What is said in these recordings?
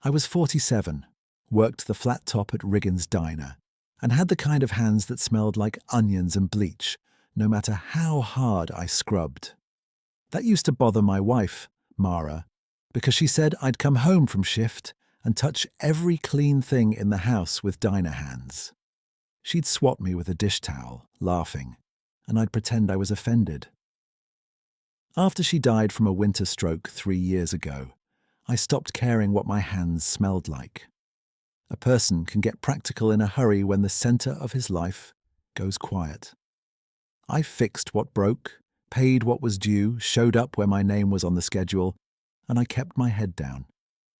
I was 47, worked the flat top at Riggins' Diner, and had the kind of hands that smelled like onions and bleach, no matter how hard I scrubbed. That used to bother my wife, Mara, because she said I'd come home from shift and touch every clean thing in the house with diner hands. She'd swat me with a dish towel, laughing, and I'd pretend I was offended. After she died from a winter stroke 3 years ago, I stopped caring what my hands smelled like. A person can get practical in a hurry when the center of his life goes quiet. I fixed what broke, paid what was due, showed up where my name was on the schedule, and I kept my head down.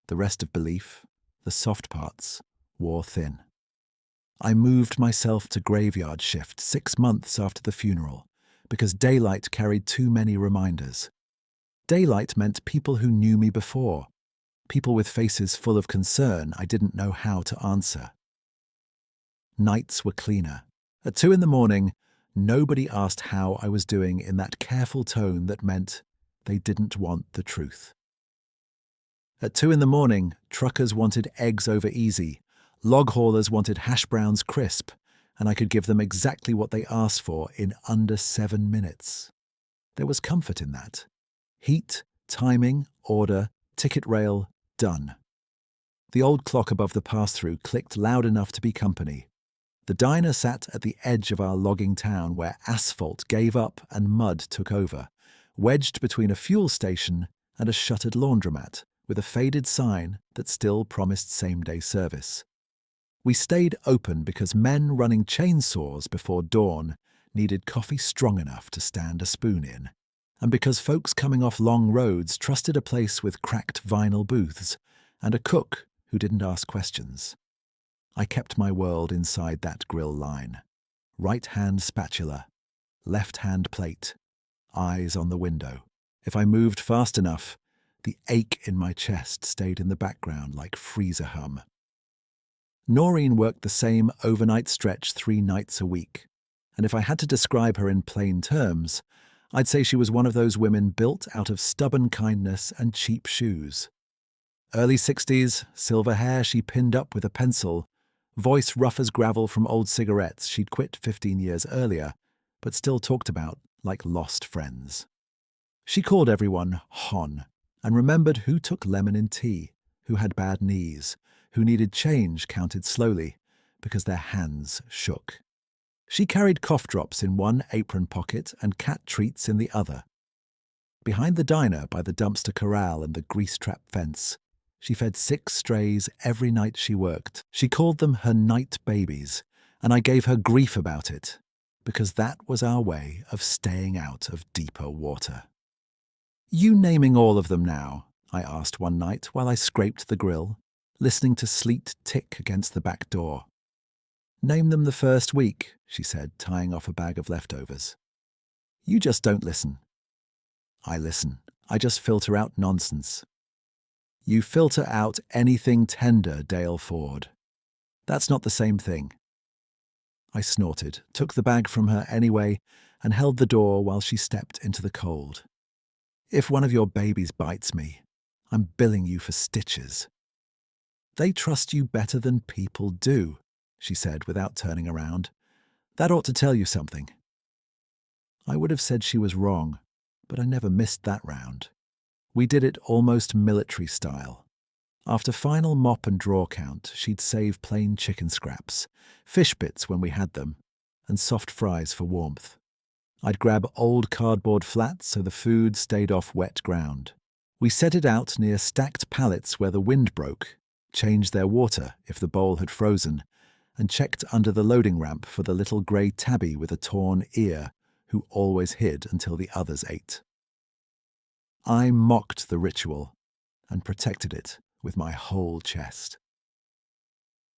The rest of belief, the soft parts, wore thin. I moved myself to graveyard shift 6 months after the funeral because daylight carried too many reminders. Daylight meant people who knew me before, people with faces full of concern I didn't know how to answer. Nights were cleaner. At 2 a.m, nobody asked how I was doing in that careful tone that meant they didn't want the truth. At 2 a.m, truckers wanted eggs over easy, log haulers wanted hash browns crisp, and I could give them exactly what they asked for in under 7 minutes. There was comfort in that. Heat, timing, order, ticket rail, done. The old clock above the pass-through clicked loud enough to be company. The diner sat at the edge of our logging town where asphalt gave up and mud took over, wedged between a fuel station and a shuttered laundromat with a faded sign that still promised same-day service. We stayed open because men running chainsaws before dawn needed coffee strong enough to stand a spoon in, and because folks coming off long roads trusted a place with cracked vinyl booths and a cook who didn't ask questions. I kept my world inside that grill line. Right-hand spatula, left-hand plate, eyes on the window. If I moved fast enough, the ache in my chest stayed in the background like freezer hum. Noreen worked the same overnight stretch 3 nights a week, and if I had to describe her in plain terms, I'd say she was one of those women built out of stubborn kindness and cheap shoes. Early 60s, silver hair she pinned up with a pencil, voice rough as gravel from old cigarettes she'd quit 15 years earlier, but still talked about like lost friends. She called everyone Hon, and remembered who took lemon in tea, who had bad knees, who needed change counted slowly because their hands shook. She carried cough drops in one apron pocket and cat treats in the other. Behind the diner by the dumpster corral and the grease-trap fence, she fed 6 strays every night she worked. She called them her night babies, and I gave her grief about it, because that was our way of staying out of deeper water. "You naming all of them now?" I asked one night while I scraped the grill, listening to sleet tick against the back door. "Name them the first week," she said, tying off a bag of leftovers. "You just don't listen." "I listen. I just filter out nonsense." "You filter out anything tender, Dale Ford. That's not the same thing." I snorted, took the bag from her anyway, and held the door while she stepped into the cold. "If one of your babies bites me, I'm billing you for stitches." "They trust you better than people do," she said without turning around. "That ought to tell you something." I would have said she was wrong, but I never missed that round. We did it almost military style. After final mop and drawer count, she'd save plain chicken scraps, fish bits when we had them, and soft fries for warmth. I'd grab old cardboard flats so the food stayed off wet ground. We set it out near stacked pallets where the wind broke, changed their water if the bowl had frozen, and checked under the loading ramp for the little grey tabby with a torn ear who always hid until the others ate. I mocked the ritual and protected it with my whole chest.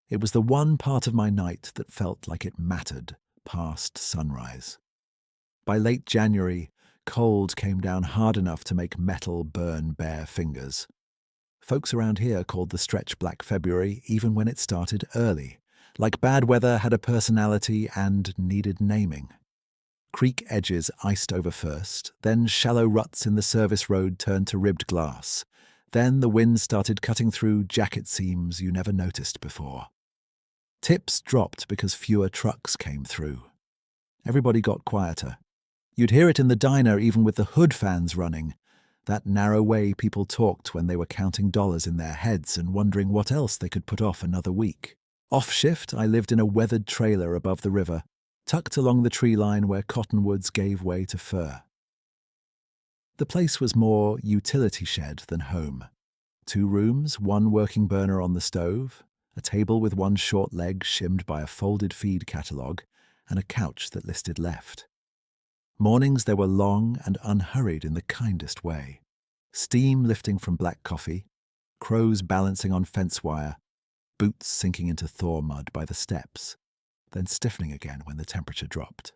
It was the one part of my night that felt like it mattered past sunrise. By late January, cold came down hard enough to make metal burn bare fingers. Folks around here called the stretch Black February even when it started early, like bad weather had a personality and needed naming. Creek edges iced over first, then shallow ruts in the service road turned to ribbed glass, Then the wind started cutting through jacket seams you never noticed before. Tips dropped because fewer trucks came through. Everybody got quieter. You'd hear it in the diner even with the hood fans running, that narrow way people talked when they were counting dollars in their heads and wondering what else they could put off another week. Off shift, I lived in a weathered trailer above the river, tucked along the tree line where cottonwoods gave way to fir. The place was more utility shed than home. 2 rooms, 1 working burner on the stove, a table with 1 short leg shimmed by a folded feed catalogue, and a couch that listed left. Mornings there were long and unhurried in the kindest way. Steam lifting from black coffee, crows balancing on fence wire, boots sinking into thaw mud by the steps, then stiffening again when the temperature dropped.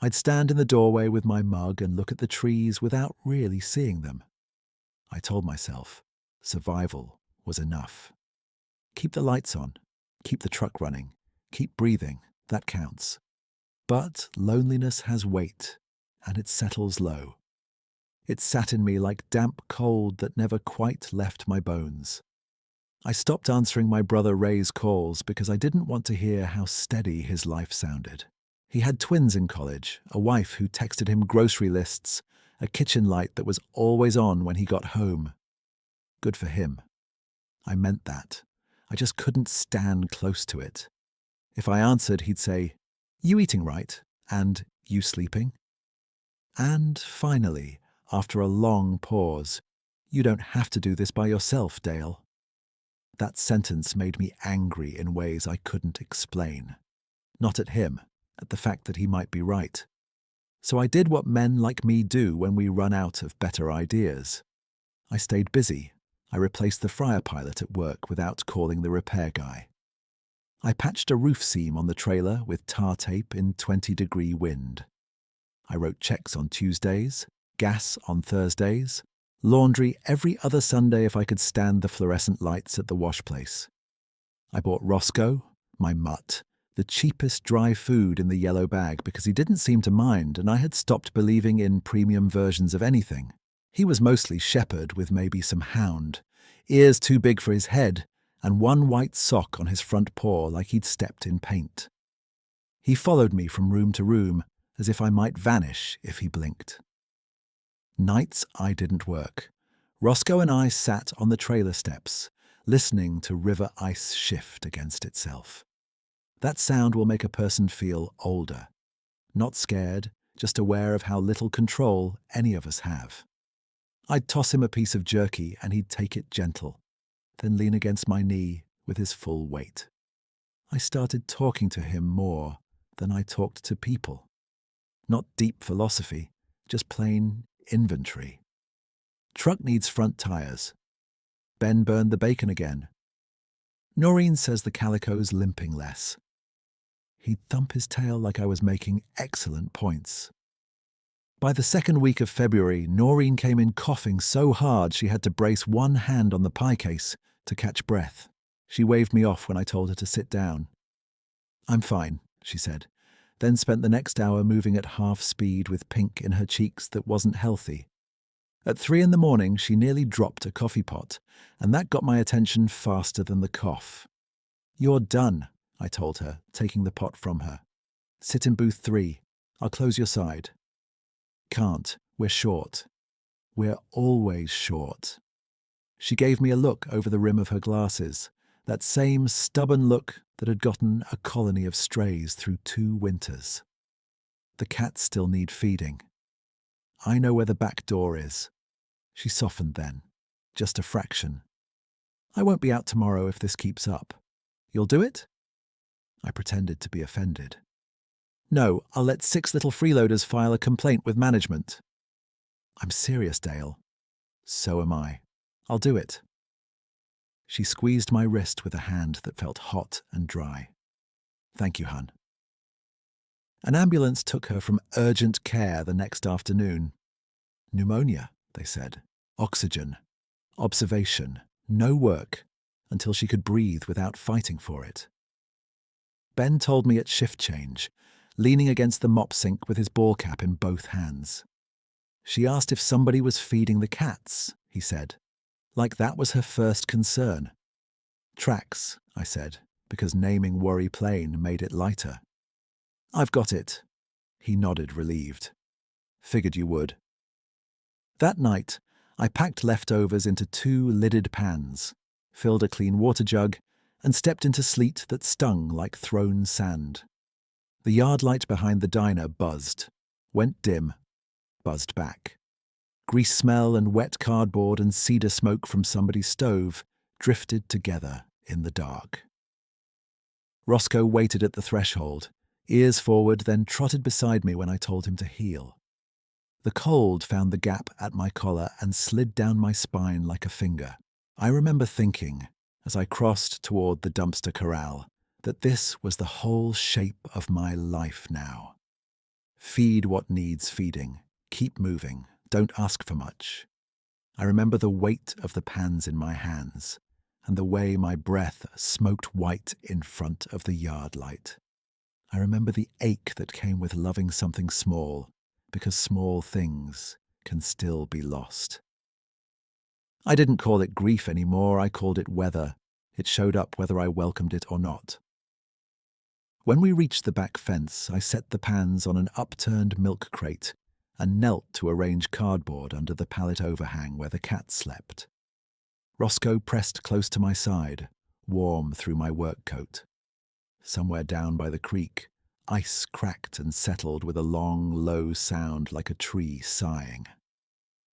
I'd stand in the doorway with my mug and look at the trees without really seeing them. I told myself, survival was enough. Keep the lights on, keep the truck running, keep breathing, that counts. But loneliness has weight, and it settles low. It sat in me like damp cold that never quite left my bones. I stopped answering my brother Ray's calls because I didn't want to hear how steady his life sounded. He had twins in college, a wife who texted him grocery lists, a kitchen light that was always on when he got home. Good for him. I meant that. I just couldn't stand close to it. If I answered, he'd say, "You eating right?" and "You sleeping?" And finally, after a long pause, "You don't have to do this by yourself, Dale." That sentence made me angry in ways I couldn't explain. Not at him, at the fact that he might be right. So I did what men like me do when we run out of better ideas. I stayed busy. I replaced the fryer pilot at work without calling the repair guy. I patched a roof seam on the trailer with tar tape in 20-degree wind. I wrote checks on Tuesdays, gas on Thursdays, laundry every other Sunday if I could stand the fluorescent lights at the wash place. I bought Roscoe, my mutt, the cheapest dry food in the yellow bag because he didn't seem to mind and I had stopped believing in premium versions of anything. He was mostly shepherd with maybe some hound, ears too big for his head, and 1 white sock on his front paw like he'd stepped in paint. He followed me from room to room as if I might vanish if he blinked. Nights I didn't work. Roscoe and I sat on the trailer steps, listening to river ice shift against itself. That sound will make a person feel older. Not scared, just aware of how little control any of us have. I'd toss him a piece of jerky and he'd take it gentle, then lean against my knee with his full weight. I started talking to him more than I talked to people. Not deep philosophy, just plain inventory. Truck needs front tires. Ben burned the bacon again. Noreen says the calico's limping less. He'd thump his tail like I was making excellent points. By the 2nd week of February, Noreen came in coughing so hard she had to brace 1 hand on the pie case to catch breath. She waved me off when I told her to sit down. "I'm fine," she said, then spent the next hour moving at half speed with pink in her cheeks that wasn't healthy. At 3 in the morning, she nearly dropped a coffee pot, and that got my attention faster than the cough. "You're done," I told her, taking the pot from her. "Sit in booth 3. I'll close your side." "Can't. We're short." "We're always short." She gave me a look over the rim of her glasses, that same stubborn look that had gotten a colony of strays through 2 winters. "The cats still need feeding. I know where the back door is." She softened then, just a fraction. "I won't be out tomorrow if this keeps up. You'll do it?" I pretended to be offended. "No, I'll let 6 little freeloaders file a complaint with management." "I'm serious, Dale." "So am I. I'll do it." She squeezed my wrist with a hand that felt hot and dry. "Thank you, hun." An ambulance took her from urgent care the next afternoon. Pneumonia, they said. Oxygen. Observation. No work, until she could breathe without fighting for it. Ben told me at shift change, leaning against the mop sink with his ball cap in both hands. "She asked if somebody was feeding the cats," he said. Like that was her first concern. Tracks, I said, because naming Worry Plain made it lighter. I've got it. He nodded, relieved. Figured you would. That night, I packed leftovers into 2 lidded pans, filled a clean water jug, and stepped into sleet that stung like thrown sand. The yard light behind the diner buzzed, went dim, buzzed back. Grease smell and wet cardboard and cedar smoke from somebody's stove drifted together in the dark. Roscoe waited at the threshold, ears forward, then trotted beside me when I told him to heel. The cold found the gap at my collar and slid down my spine like a finger. I remember thinking, as I crossed toward the dumpster corral, that this was the whole shape of my life now. Feed what needs feeding. Keep moving. Don't ask for much. I remember the weight of the pans in my hands and the way my breath smoked white in front of the yard light. I remember the ache that came with loving something small, because small things can still be lost. I didn't call it grief anymore, I called it weather. It showed up whether I welcomed it or not. When we reached the back fence, I set the pans on an upturned milk crate and knelt to arrange cardboard under the pallet overhang where the cat slept. Roscoe pressed close to my side, warm through my work coat. Somewhere down by the creek, ice cracked and settled with a long, low sound like a tree sighing.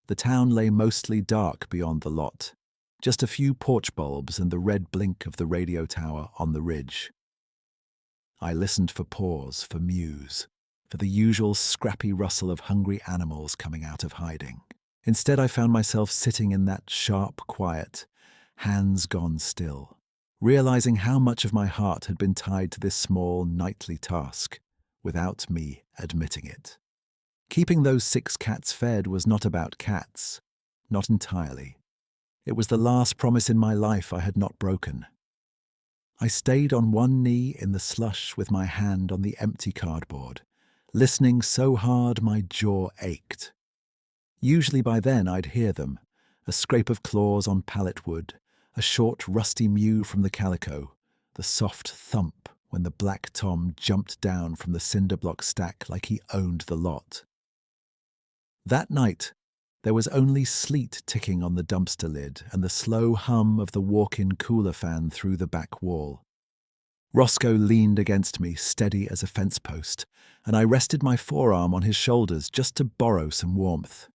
The town lay mostly dark beyond the lot, just a few porch bulbs and the red blink of the radio tower on the ridge. I listened for paws, for mews, for the usual scrappy rustle of hungry animals coming out of hiding. Instead, I found myself sitting in that sharp quiet, hands gone still, realizing how much of my heart had been tied to this small nightly task, without me admitting it. Keeping those 6 cats fed was not about cats, not entirely. It was the last promise in my life I had not broken. I stayed on one knee in the slush with my hand on the empty cardboard, listening so hard my jaw ached. Usually by then I'd hear them, a scrape of claws on pallet wood, a short rusty mew from the calico, the soft thump when the black Tom jumped down from the cinder block stack like he owned the lot. That night, there was only sleet ticking on the dumpster lid and the slow hum of the walk-in cooler fan through the back wall. Roscoe leaned against me, steady as a fence post, and I rested my forearm on his shoulders just to borrow some warmth.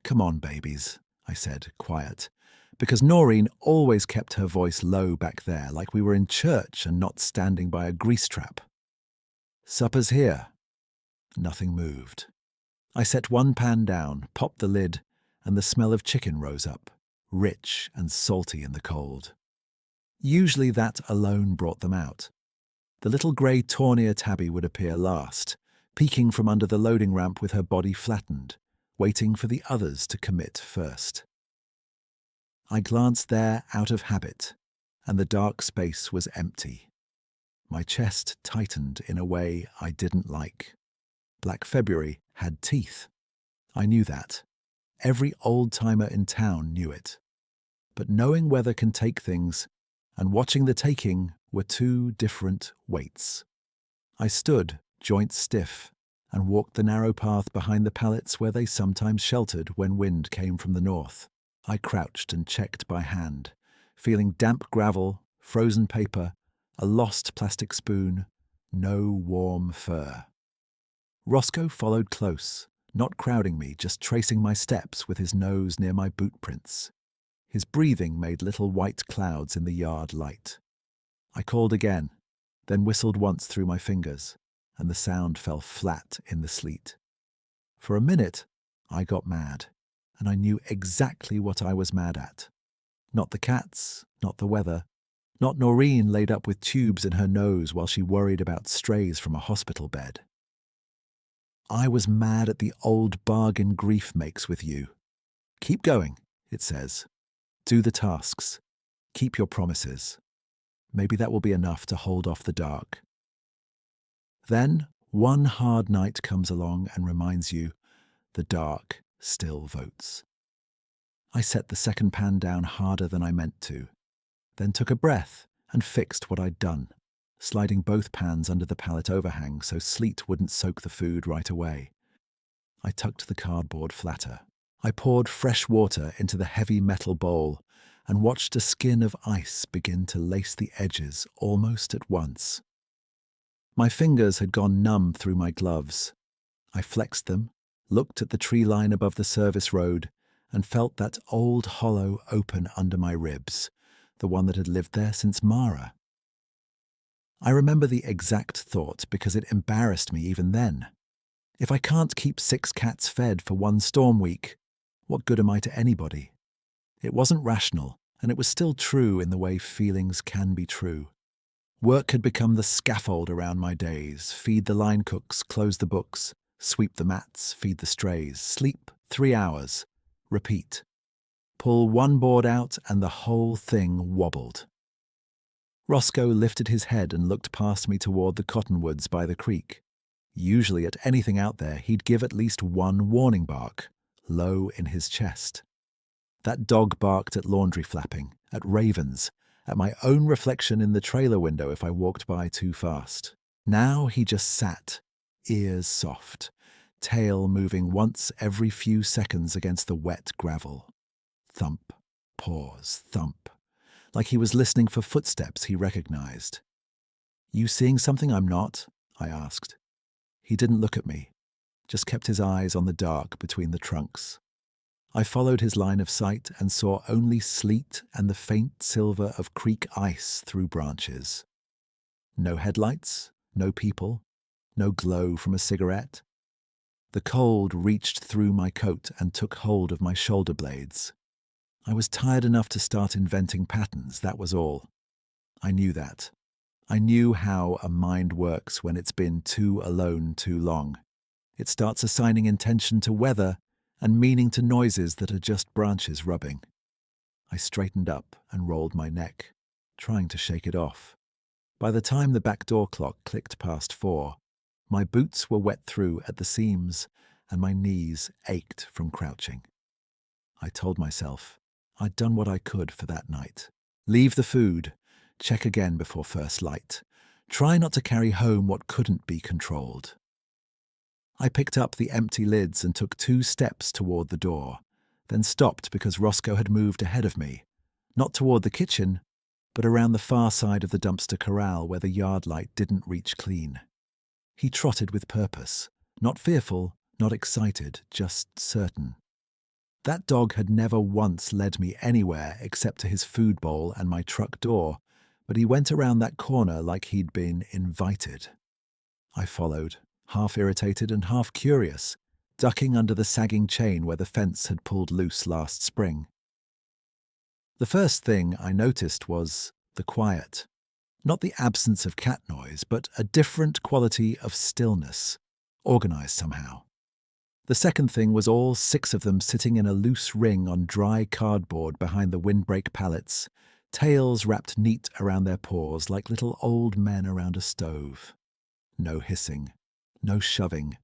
"Come on, babies," I said, quiet, because Noreen always kept her voice low back there, like we were in church and not standing by a grease trap. "Supper's here." Nothing moved. I set one pan down, popped the lid, and the smell of chicken rose up, rich and salty in the cold. Usually that alone brought them out. The little grey tawny tabby would appear last, peeking from under the loading ramp with her body flattened, waiting for the others to commit first. I glanced there out of habit, and the dark space was empty. My chest tightened in a way I didn't like. Black February had teeth. I knew that. Every old-timer in town knew it. But knowing weather can take things, and watching the taking were 2 different weights. I stood, joints stiff, and walked the narrow path behind the pallets where they sometimes sheltered when wind came from the north. I crouched and checked by hand, feeling damp gravel, frozen paper, a lost plastic spoon, no warm fur. Roscoe followed close, not crowding me, just tracing my steps with his nose near my boot prints. His breathing made little white clouds in the yard light. I called again, then whistled once through my fingers, and the sound fell flat in the sleet. For a minute, I got mad, and I knew exactly what I was mad at. Not the cats, not the weather, not Noreen laid up with tubes in her nose while she worried about strays from a hospital bed. I was mad at the old bargain grief makes with you. Keep going, it says. Do the tasks. Keep your promises. Maybe that will be enough to hold off the dark. Then one hard night comes along and reminds you the dark still votes. I set the second pan down harder than I meant to, then took a breath and fixed what I'd done, sliding both pans under the pallet overhang so sleet wouldn't soak the food right away. I tucked the cardboard flatter. I poured fresh water into the heavy metal bowl and watched a skin of ice begin to lace the edges almost at once. My fingers had gone numb through my gloves. I flexed them, looked at the tree line above the service road, and felt that old hollow open under my ribs, the one that had lived there since Mara. I remember the exact thought because it embarrassed me even then. If I can't keep 6 cats fed for one storm week, what good am I to anybody? It wasn't rational, and it was still true in the way feelings can be true. Work had become the scaffold around my days: feed the line cooks, close the books, sweep the mats, feed the strays, sleep 3 hours, repeat. Pull one board out and the whole thing wobbled. Roscoe lifted his head and looked past me toward the cottonwoods by the creek. Usually at anything out there, he'd give at least one warning bark, low in his chest. That dog barked at laundry flapping, at ravens, at my own reflection in the trailer window if I walked by too fast. Now he just sat, ears soft, tail moving once every few seconds against the wet gravel. Thump, pause, thump, like he was listening for footsteps he recognized. "You seeing something I'm not?" I asked. He didn't look at me, just kept his eyes on the dark between the trunks. I followed his line of sight and saw only sleet and the faint silver of creek ice through branches. No headlights, no people, no glow from a cigarette. The cold reached through my coat and took hold of my shoulder blades. I was tired enough to start inventing patterns, that was all. I knew that. I knew how a mind works when it's been too alone too long. It starts assigning intention to weather and meaning to noises that are just branches rubbing. I straightened up and rolled my neck, trying to shake it off. By the time the back door clock clicked past 4, my boots were wet through at the seams and my knees ached from crouching. I told myself I'd done what I could for that night. Leave the food, check again before first light. Try not to carry home what couldn't be controlled. I picked up the empty lids and took 2 steps toward the door, then stopped because Roscoe had moved ahead of me, not toward the kitchen, but around the far side of the dumpster corral where the yard light didn't reach clean. He trotted with purpose, not fearful, not excited, just certain. That dog had never once led me anywhere except to his food bowl and my truck door, but he went around that corner like he'd been invited. I followed, half irritated and half curious, ducking under the sagging chain where the fence had pulled loose last spring. The first thing I noticed was the quiet. Not the absence of cat noise, but a different quality of stillness, organized somehow. The second thing was all 6 of them sitting in a loose ring on dry cardboard behind the windbreak pallets, tails wrapped neat around their paws like little old men around a stove. No hissing. No shoving,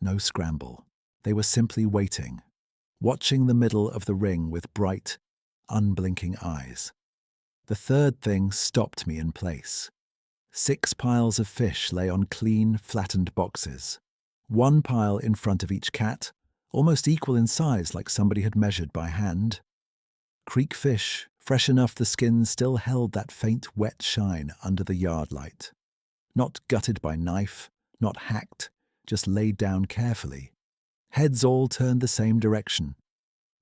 no scramble. They were simply waiting, watching the middle of the ring with bright, unblinking eyes. The third thing stopped me in place. 6 piles of fish lay on clean, flattened boxes. 1 pile in front of each cat, almost equal in size like somebody had measured by hand. Creek fish, fresh enough the skins still held that faint wet shine under the yard light. Not gutted by knife, not hacked, just laid down carefully. Heads all turned the same direction.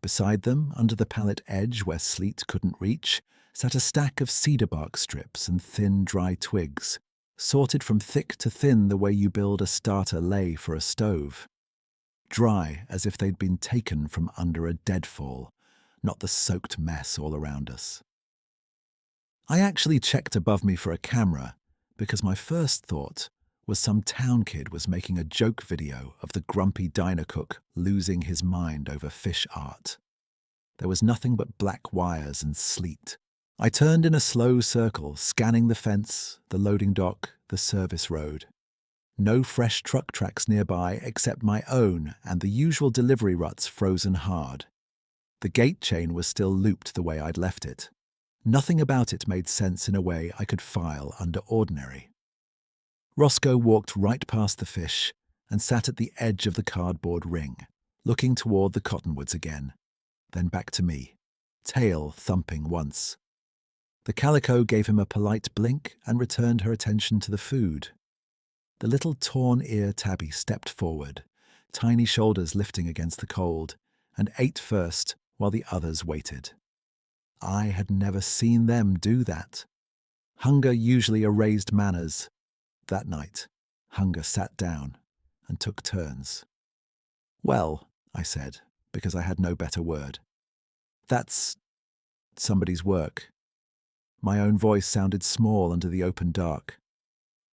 Beside them, under the pallet edge where sleet couldn't reach, sat a stack of cedar bark strips and thin, dry twigs, sorted from thick to thin the way you build a starter lay for a stove. Dry as if they'd been taken from under a deadfall, not the soaked mess all around us. I actually checked above me for a camera because my first thought was some town kid was making a joke video of the grumpy diner cook losing his mind over fish art. There was nothing but black wires and sleet. I turned in a slow circle, scanning the fence, the loading dock, the service road. No fresh truck tracks nearby except my own and the usual delivery ruts frozen hard. The gate chain was still looped the way I'd left it. Nothing about it made sense in a way I could file under ordinary. Roscoe walked right past the fish and sat at the edge of the cardboard ring, looking toward the cottonwoods again, then back to me, tail thumping once. The calico gave him a polite blink and returned her attention to the food. The little torn ear tabby stepped forward, tiny shoulders lifting against the cold, and ate first while the others waited. I had never seen them do that. Hunger usually erased manners. That night, Hunger sat down and took turns. "Well," I said, because I had no better word. "That's somebody's work." My own voice sounded small under the open dark.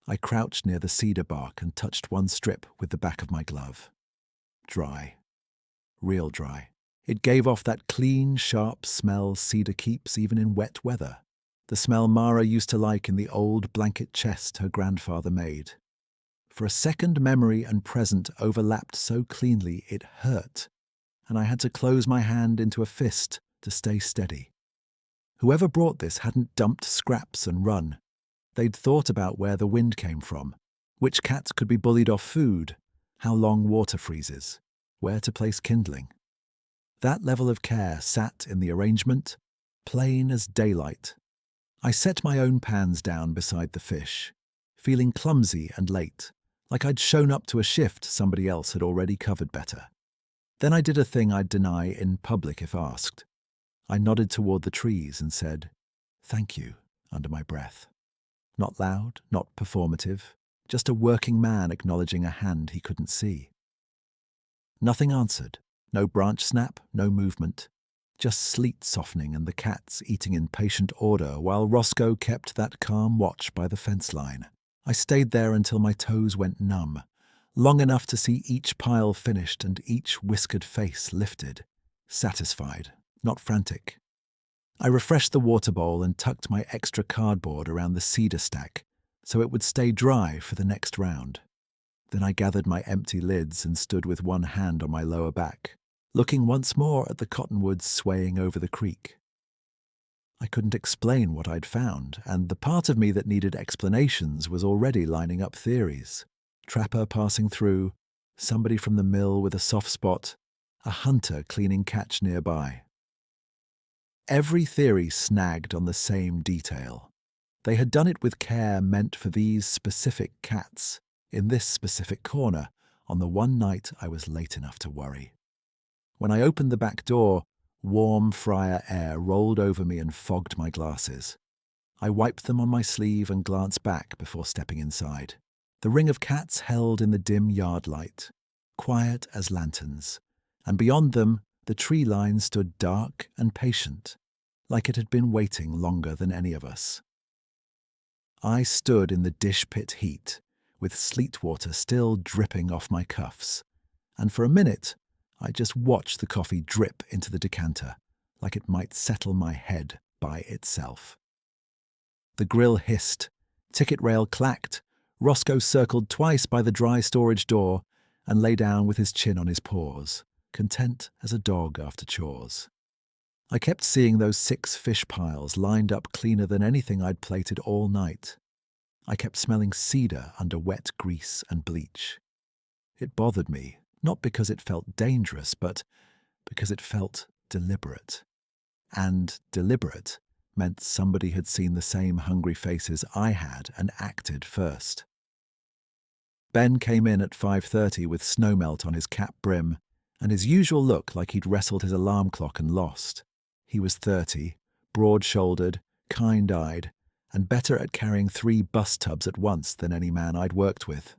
I crouched near the cedar bark and touched one strip with the back of my glove. Dry. Real dry. It gave off that clean, sharp smell cedar keeps even in wet weather. The smell Mara used to like in the old blanket chest her grandfather made. For a second, memory and present overlapped so cleanly it hurt, and I had to close my hand into a fist to stay steady. Whoever brought this hadn't dumped scraps and run. They'd thought about where the wind came from, which cat could be bullied off food, how long water freezes, where to place kindling. That level of care sat in the arrangement, plain as daylight. I set my own pans down beside the fish, feeling clumsy and late, like I'd shown up to a shift somebody else had already covered better. Then I did a thing I'd deny in public if asked. I nodded toward the trees and said, "Thank you," under my breath. Not loud, not performative, just a working man acknowledging a hand he couldn't see. Nothing answered, no branch snap, no movement, just sleet softening and the cats eating in patient order while Roscoe kept that calm watch by the fence line. I stayed there until my toes went numb, long enough to see each pile finished and each whiskered face lifted, satisfied, not frantic. I refreshed the water bowl and tucked my extra cardboard around the cedar stack so it would stay dry for the next round. Then I gathered my empty lids and stood with one hand on my lower back, looking once more at the cottonwoods swaying over the creek. I couldn't explain what I'd found, and the part of me that needed explanations was already lining up theories. Trapper passing through, somebody from the mill with a soft spot, a hunter cleaning catch nearby. Every theory snagged on the same detail. They had done it with care meant for these specific cats, in this specific corner, on the one night I was late enough to worry. When I opened the back door, warm fryer air rolled over me and fogged my glasses. I wiped them on my sleeve and glanced back before stepping inside. The ring of cats held in the dim yard light, quiet as lanterns, and beyond them the tree line stood dark and patient, like it had been waiting longer than any of us. I stood in the dish pit heat, with sleet water still dripping off my cuffs, and for a minute I just watched the coffee drip into the decanter, like it might settle my head by itself. The grill hissed, ticket rail clacked, Roscoe circled twice by the dry storage door and lay down with his chin on his paws, content as a dog after chores. I kept seeing those 6 fish piles lined up cleaner than anything I'd plated all night. I kept smelling cedar under wet grease and bleach. It bothered me, not because it felt dangerous, but because it felt deliberate. And deliberate meant somebody had seen the same hungry faces I had and acted first. Ben came in at 5:30 with snowmelt on his cap brim and his usual look like he'd wrestled his alarm clock and lost. He was 30, broad-shouldered, kind-eyed, and better at carrying 3 bus tubs at once than any man I'd worked with.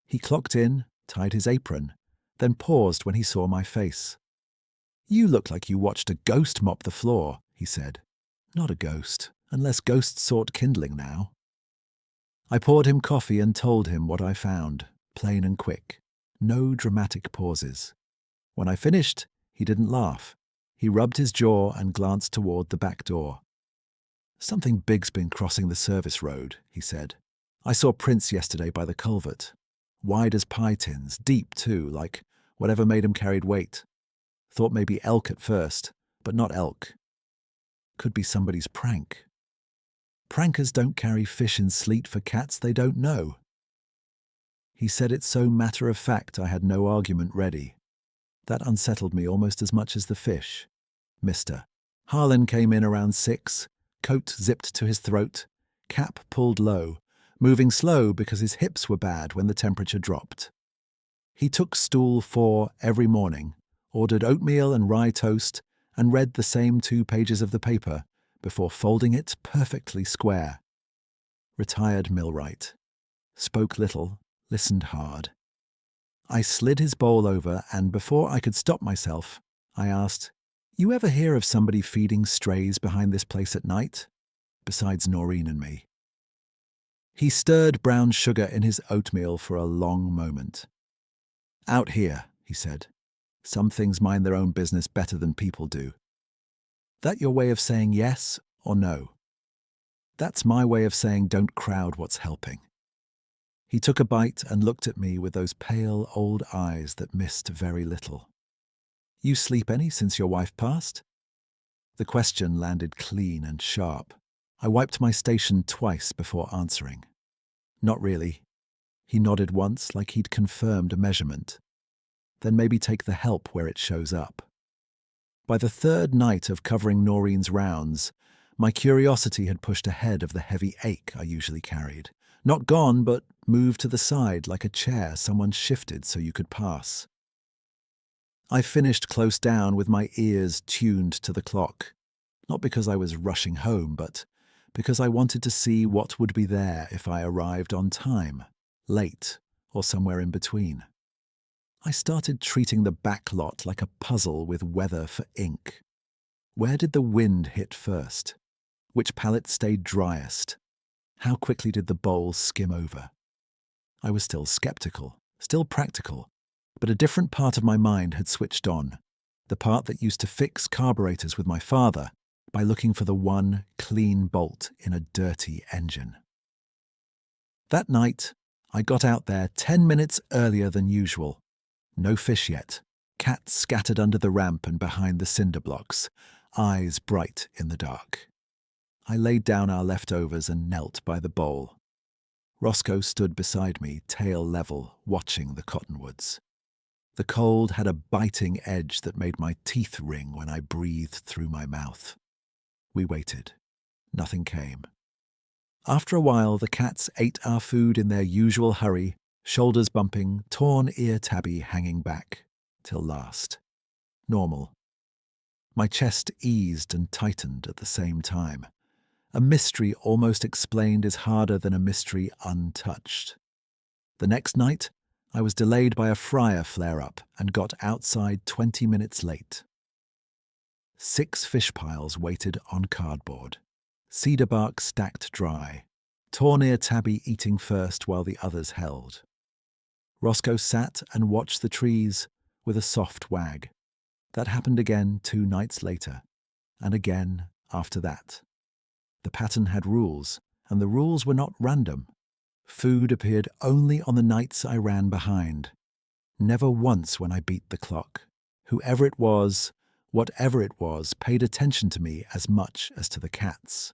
He clocked in, tied his apron, then paused when he saw my face. "You look like you watched a ghost mop the floor," he said. "Not a ghost, unless ghosts sought kindling now." I poured him coffee and told him what I found, plain and quick. No dramatic pauses. When I finished, he didn't laugh. He rubbed his jaw and glanced toward the back door. "Something big's been crossing the service road," he said. "I saw prints yesterday by the culvert. Wide as pie tins, deep too, like whatever made 'em carried weight. Thought maybe elk at first, but not elk. Could be somebody's prank. Prankers don't carry fish in sleet for cats they don't know. He said it so matter-of-fact I had no argument ready. That unsettled me almost as much as the fish. Mr. Harlan came in around 6, coat zipped to his throat, cap pulled low, moving slow because his hips were bad when the temperature dropped. He took stool 4 every morning, ordered oatmeal and rye toast, and read the same 2 pages of the paper before folding it perfectly square. Retired millwright. Spoke little, listened hard. I slid his bowl over, and before I could stop myself, I asked, "You ever hear of somebody feeding strays behind this place at night? Besides Noreen and me." He stirred brown sugar in his oatmeal for a long moment. "Out here," he said. "Some things mind their own business better than people do." That your way of saying yes or no? That's my way of saying don't crowd what's helping. He took a bite and looked at me with those pale old eyes that missed very little. "You sleep any since your wife passed?" The question landed clean and sharp. I wiped my station twice before answering. "Not really." He nodded once like he'd confirmed a measurement. "Then maybe take the help where it shows up." By the 3rd night of covering Noreen's rounds, my curiosity had pushed ahead of the heavy ache I usually carried. Not gone, but moved to the side like a chair someone shifted so you could pass. I finished close down with my ears tuned to the clock, not because I was rushing home, but because I wanted to see what would be there if I arrived on time, late, or somewhere in between. I started treating the back lot like a puzzle with weather for ink. Where did the wind hit first? Which pallet stayed driest? How quickly did the bowl skim over? I was still skeptical, still practical, but a different part of my mind had switched on, the part that used to fix carburetors with my father by looking for the one clean bolt in a dirty engine. That night, I got out there 10 minutes earlier than usual. No fish yet, cats scattered under the ramp and behind the cinder blocks, eyes bright in the dark. I laid down our leftovers and knelt by the bowl. Roscoe stood beside me, tail level, watching the cottonwoods. The cold had a biting edge that made my teeth ring when I breathed through my mouth. We waited. Nothing came. After a while, the cats ate our food in their usual hurry, shoulders bumping, torn ear tabby hanging back, till last. Normal. My chest eased and tightened at the same time. A mystery almost explained is harder than a mystery untouched. The next night, I was delayed by a fryer flare-up and got outside 20 minutes late. 6 fish piles waited on cardboard, cedar bark stacked dry, torn ear tabby eating first while the others held. Roscoe sat and watched the trees with a soft wag. That happened again 2 nights later, and again after that. The pattern had rules, and the rules were not random. Food appeared only on the nights I ran behind. Never once when I beat the clock. Whoever it was, whatever it was, paid attention to me as much as to the cats.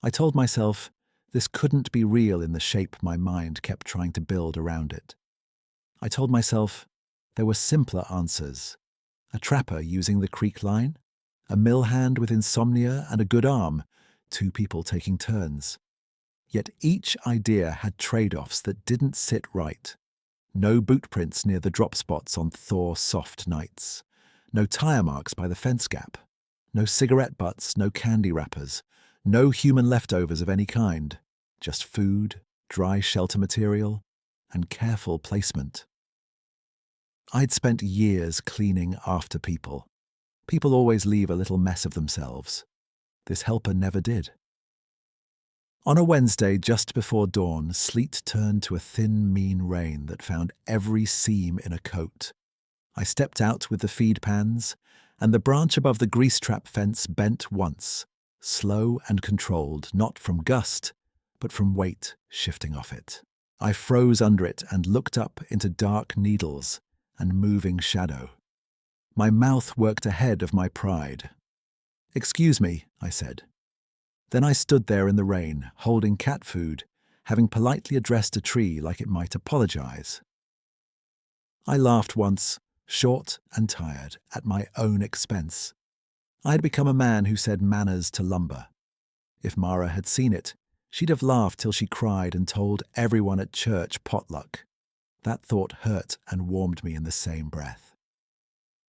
I told myself this couldn't be real in the shape my mind kept trying to build around it. I told myself there were simpler answers. A trapper using the creek line, a mill hand with insomnia and a good arm, 2 people taking turns. Yet each idea had trade-offs that didn't sit right. No boot prints near the drop spots on thaw soft nights. No tire marks by the fence gap. No cigarette butts, no candy wrappers. No human leftovers of any kind. Just food, dry shelter material, and careful placement. I'd spent years cleaning after people. People always leave a little mess of themselves. This helper never did. On a Wednesday just before dawn, sleet turned to a thin, mean rain that found every seam in a coat. I stepped out with the feed pans, and the branch above the grease trap fence bent once, slow and controlled, not from gust, but from weight shifting off it. I froze under it and looked up into dark needles and moving shadow. My mouth worked ahead of my pride. "Excuse me," I said. Then I stood there in the rain, holding cat food, having politely addressed a tree like it might apologize. I laughed once, short and tired, at my own expense. I had become a man who said manners to lumber. If Mara had seen it, she'd have laughed till she cried and told everyone at church potluck. That thought hurt and warmed me in the same breath.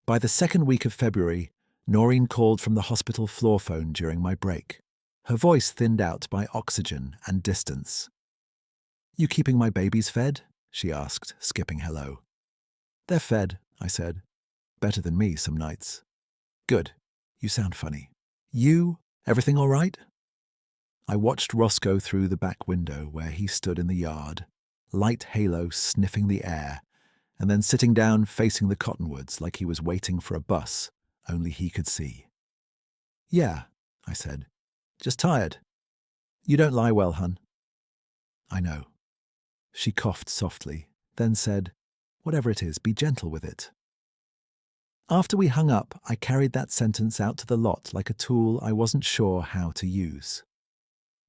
By the second week of February, Noreen called from the hospital floor phone during my break. Her voice thinned out by oxygen and distance. "You keeping my babies fed?" she asked, skipping hello. "They're fed," I said. "Better than me some nights." "Good. You sound funny. Everything all right?" I watched Roscoe through the back window where he stood in the yard, light halo sniffing the air, and then sitting down facing the cottonwoods like he was waiting for a bus only he could see. "Yeah," I said. "Just tired. You don't lie well, hun." "I know." She coughed softly, then said, "Whatever it is, be gentle with it." After we hung up, I carried that sentence out to the lot like a tool I wasn't sure how to use.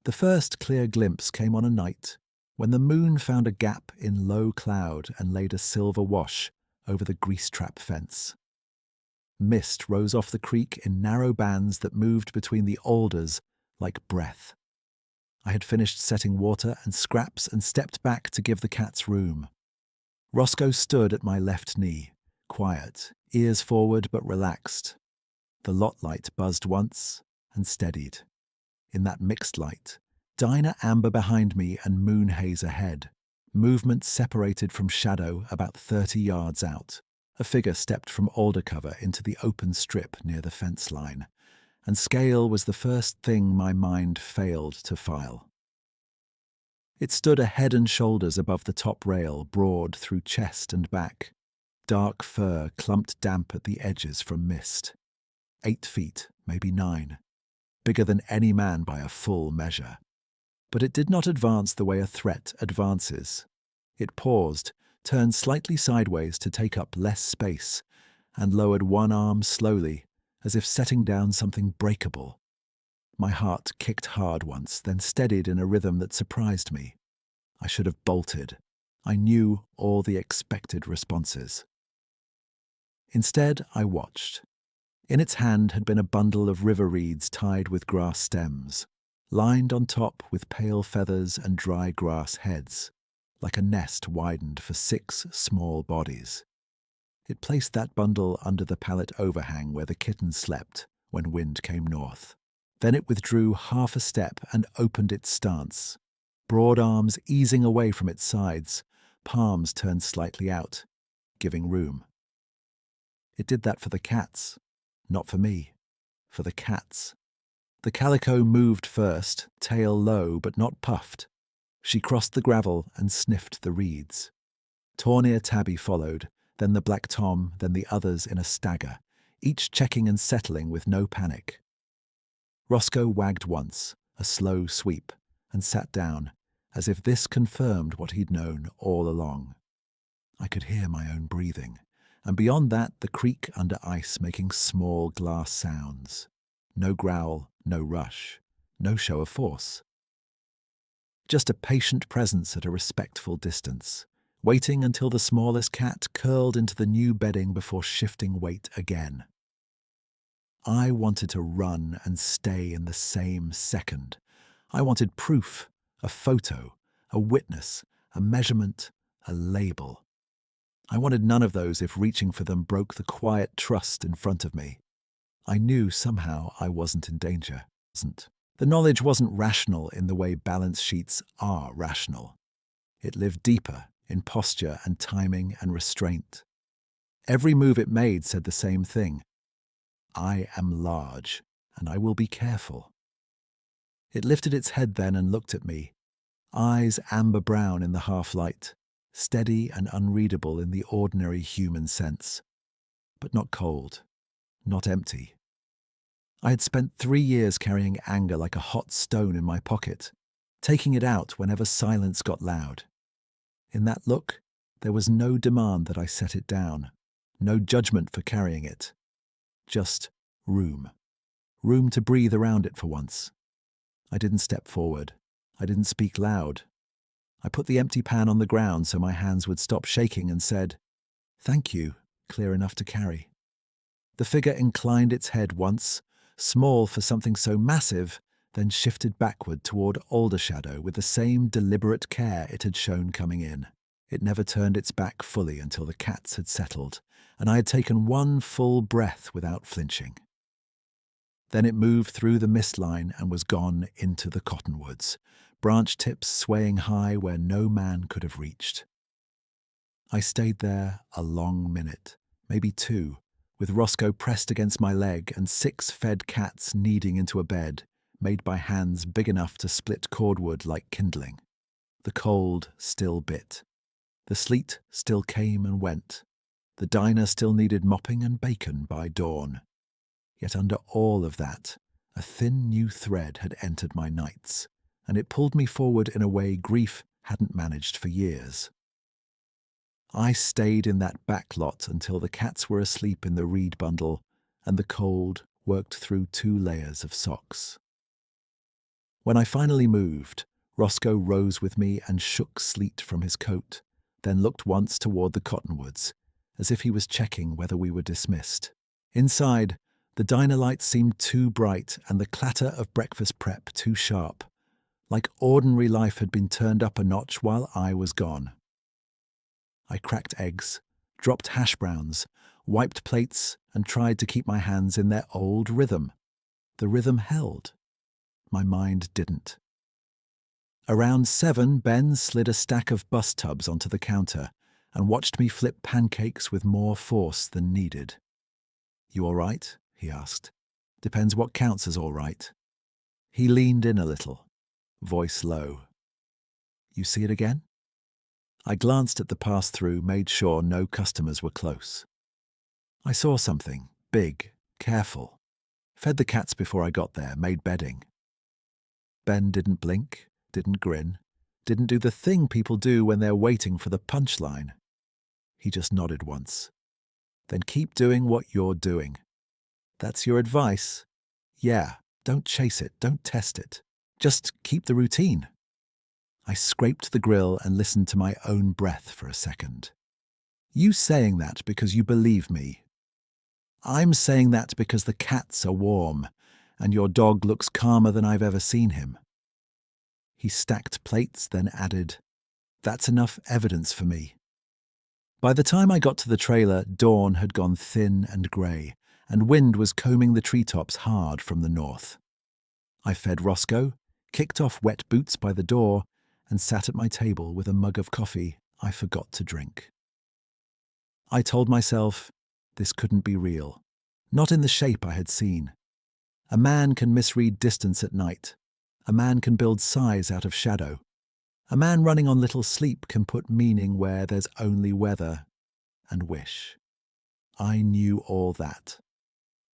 The first clear glimpse came on a night when the moon found a gap in low cloud and laid a silver wash over the grease-trap fence. Mist rose off the creek in narrow bands that moved between the alders like breath. I had finished setting water and scraps and stepped back to give the cats room. Roscoe stood at my left knee, quiet, ears forward but relaxed. The lot light buzzed once and steadied. In that mixed light, Dinah amber behind me and moon haze ahead. Movement separated from shadow about 30 yards out. A figure stepped from alder cover into the open strip near the fence line, and scale was the first thing my mind failed to file. It stood a head and shoulders above the top rail, broad through chest and back. Dark fur clumped damp at the edges from mist. 8 feet, maybe 9. Bigger than any man by a full measure. But it did not advance the way a threat advances. It paused, turned slightly sideways to take up less space, and lowered one arm slowly, as if setting down something breakable. My heart kicked hard once, then steadied in a rhythm that surprised me. I should have bolted. I knew all the expected responses. Instead, I watched. In its hand had been a bundle of river reeds tied with grass stems, lined on top with pale feathers and dry grass heads, like a nest widened for 6 small bodies. It placed that bundle under the pallet overhang where the kittens slept when wind came north. Then it withdrew half a step and opened its stance, broad arms easing away from its sides, palms turned slightly out, giving room. It did that for the cats, not for me, for the cats. The calico moved first, tail low but not puffed. She crossed the gravel and sniffed the reeds. Tawny Tabby followed, then the black tom, then the others in a stagger, each checking and settling with no panic. Roscoe wagged once, a slow sweep, and sat down, as if this confirmed what he'd known all along. I could hear my own breathing, and beyond that the creek under ice making small glass sounds. No growl, no rush, no show of force. Just a patient presence at a respectful distance, waiting until the smallest cat curled into the new bedding before shifting weight again. I wanted to run and stay in the same second. I wanted proof, a photo, a witness, a measurement, a label. I wanted none of those if reaching for them broke the quiet trust in front of me. I knew somehow I wasn't in danger. The knowledge wasn't rational in the way balance sheets are rational. It lived deeper in posture and timing and restraint. Every move it made said the same thing. I am large, and I will be careful. It lifted its head then and looked at me, eyes amber-brown in the half-light, steady and unreadable in the ordinary human sense, but not cold, not empty. I had spent 3 years carrying anger like a hot stone in my pocket, taking it out whenever silence got loud. In that look, there was no demand that I set it down, no judgment for carrying it. Just room. room to breathe around it for once. I didn't step forward. I didn't speak loud. I put the empty pan on the ground so my hands would stop shaking and said, "Thank you," clear enough to carry. The figure inclined its head once, small for something so massive, then shifted backward toward Aldershadow with the same deliberate care it had shown coming in. It never turned its back fully until the cats had settled, and I had taken one full breath without flinching. Then it moved through the mist line and was gone into the cottonwoods, branch tips swaying high where no man could have reached. I stayed there a long minute, maybe 2, with Roscoe pressed against my leg and 6 fed cats kneading into a bed, made by hands big enough to split cordwood like kindling. The cold still bit. The sleet still came and went. The diner still needed mopping and bacon by dawn. Yet under all of that, a thin new thread had entered my nights, and it pulled me forward in a way grief hadn't managed for years. I stayed in that back lot until the cats were asleep in the reed bundle and the cold worked through 2 layers of socks. When I finally moved, Roscoe rose with me and shook sleet from his coat, then looked once toward the cottonwoods, as if he was checking whether we were dismissed. Inside, the diner lights seemed too bright and the clatter of breakfast prep too sharp, like ordinary life had been turned up a notch while I was gone. I cracked eggs, dropped hash browns, wiped plates, and tried to keep my hands in their old rhythm. The rhythm held. My mind didn't. Around 7, Ben slid a stack of bus tubs onto the counter and watched me flip pancakes with more force than needed. "You all right?" he asked. "Depends what counts as all right." He leaned in a little, voice low. "You see it again?" I glanced at the pass-through, made sure no customers were close. I saw something, big, careful. Fed the cats before I got there, made bedding. Ben didn't blink, didn't grin, didn't do the thing people do when they're waiting for the punchline. He just nodded once. "Then keep doing what you're doing. That's your advice? Yeah, don't chase it, don't test it. Just keep the routine." I scraped the grill and listened to my own breath for a second. "You saying that because you believe me. I'm saying that because the cats are warm, and your dog looks calmer than I've ever seen him." He stacked plates, then added, "That's enough evidence for me." By the time I got to the trailer, dawn had gone thin and grey, and wind was combing the treetops hard from the north. I fed Roscoe, kicked off wet boots by the door, and sat at my table with a mug of coffee I forgot to drink. I told myself this couldn't be real, not in the shape I had seen. A man can misread distance at night. A man can build size out of shadow. A man running on little sleep can put meaning where there's only weather and wish. I knew all that.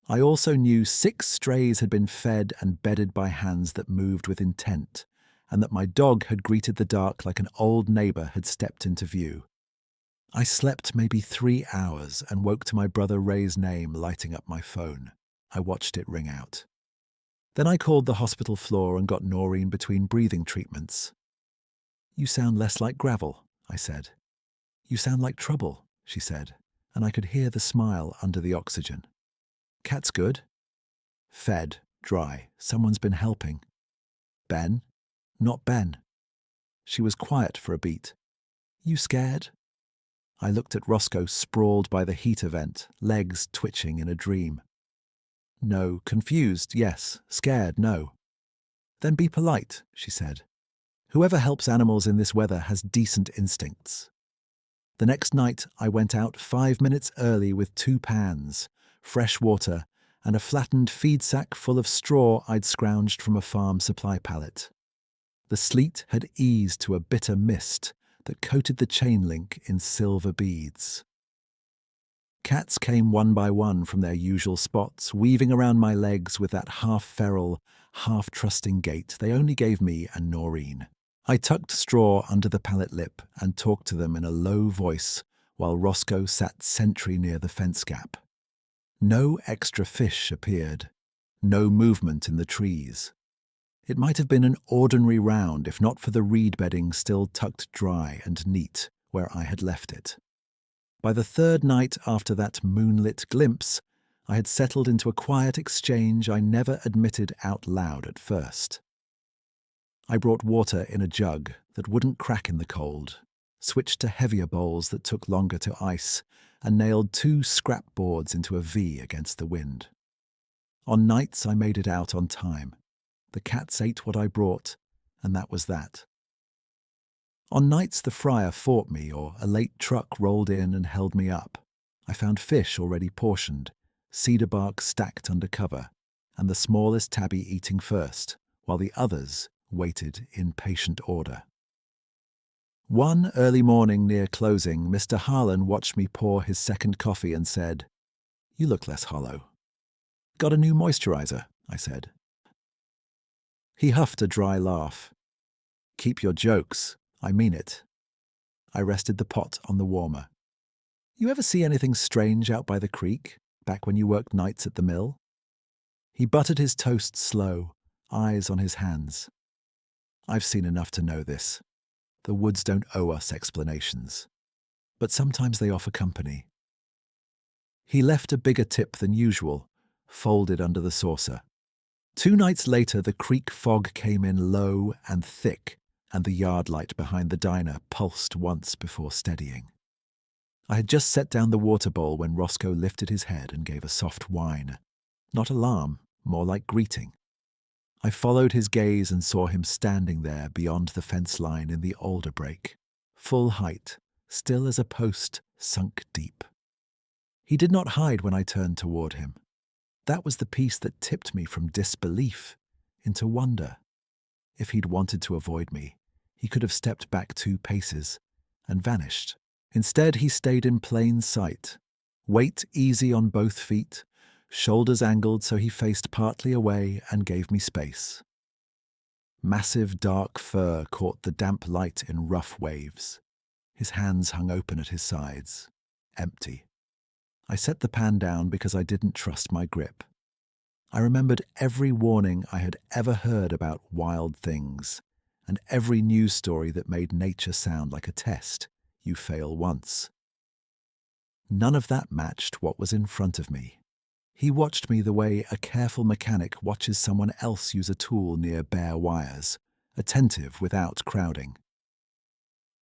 I also knew 6 strays had been fed and bedded by hands that moved with intent, and that my dog had greeted the dark like an old neighbour had stepped into view. I slept maybe 3 hours and woke to my brother Ray's name lighting up my phone. I watched it ring out. Then I called the hospital floor and got Noreen between breathing treatments. "You sound less like gravel," I said. "You sound like trouble," she said, and I could hear the smile under the oxygen. "Cat's good?" "Fed, dry. Someone's been helping." "Ben?" "Not Ben." She was quiet for a beat. "You scared?" I looked at Roscoe sprawled by the heater vent, legs twitching in a dream. "No, confused, yes. Scared, no." "Then be polite," she said. "Whoever helps animals in this weather has decent instincts." The next night I went out 5 minutes early with 2 pans, fresh water, and a flattened feed sack full of straw I'd scrounged from a farm supply pallet. The sleet had eased to a bitter mist that coated the chain link in silver beads. Cats came one by one from their usual spots, weaving around my legs with that half-feral, half-trusting gait they only gave me and Noreen. I tucked straw under the pallet lip and talked to them in a low voice while Roscoe sat sentry near the fence gap. No extra fish appeared. No movement in the trees. It might have been an ordinary round if not for the reed bedding still tucked dry and neat where I had left it. By the third night after that moonlit glimpse, I had settled into a quiet exchange I never admitted out loud at first. I brought water in a jug that wouldn't crack in the cold, switched to heavier bowls that took longer to ice, and nailed 2 scrap boards into a V against the wind. On nights I made it out on time. The cats ate what I brought, and that was that. On nights the fryer fought me or a late truck rolled in and held me up, I found fish already portioned, cedar bark stacked under cover, and the smallest tabby eating first, while the others waited in patient order. One early morning near closing, Mr. Harlan watched me pour his second coffee and said, "You look less hollow." "Got a new moisturizer," I said. He huffed a dry laugh. "Keep your jokes. I mean it." I rested the pot on the warmer. "You ever see anything strange out by the creek, back when you worked nights at the mill?" He buttered his toast slow, eyes on his hands. "I've seen enough to know this. The woods don't owe us explanations. But sometimes they offer company." He left a bigger tip than usual, folded under the saucer. 2 nights later, the creek fog came in low and thick, and the yard light behind the diner pulsed once before steadying. I had just set down the water bowl when Roscoe lifted his head and gave a soft whine. Not alarm, more like greeting. I followed his gaze and saw him standing there beyond the fence line in the alder brake, full height, still as a post sunk deep. He did not hide when I turned toward him. That was the piece that tipped me from disbelief into wonder. If he'd wanted to avoid me, he could have stepped back 2 paces and vanished. Instead, he stayed in plain sight, weight easy on both feet, shoulders angled so he faced partly away and gave me space. Massive dark fur caught the damp light in rough waves. His hands hung open at his sides, empty. I set the pan down because I didn't trust my grip. I remembered every warning I had ever heard about wild things, and every news story that made nature sound like a test. You fail once. None of that matched what was in front of me. He watched me the way a careful mechanic watches someone else use a tool near bare wires, attentive without crowding.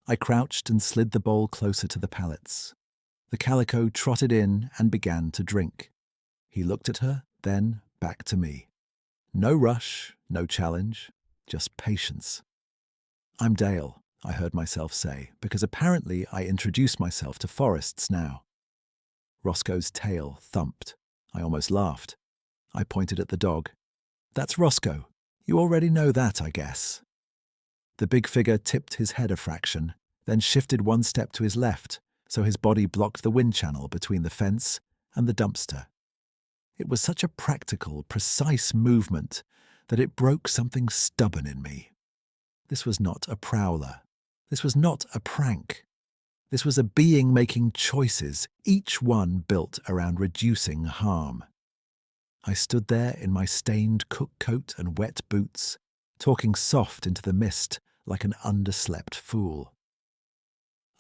I crouched and slid the bowl closer to the pallets. The calico trotted in and began to drink. He looked at her, then back to me. No rush, no challenge, just patience. "I'm Dale," I heard myself say, because apparently I introduce myself to forests now. Roscoe's tail thumped. I almost laughed. I pointed at the dog. "That's Roscoe. You already know that, I guess." The big figure tipped his head a fraction, then shifted 1 step to his left, so his body blocked the wind channel between the fence and the dumpster. It was such a practical, precise movement that it broke something stubborn in me. This was not a prowler. This was not a prank. This was a being making choices, each one built around reducing harm. I stood there in my stained cook coat and wet boots, talking soft into the mist like an underslept fool.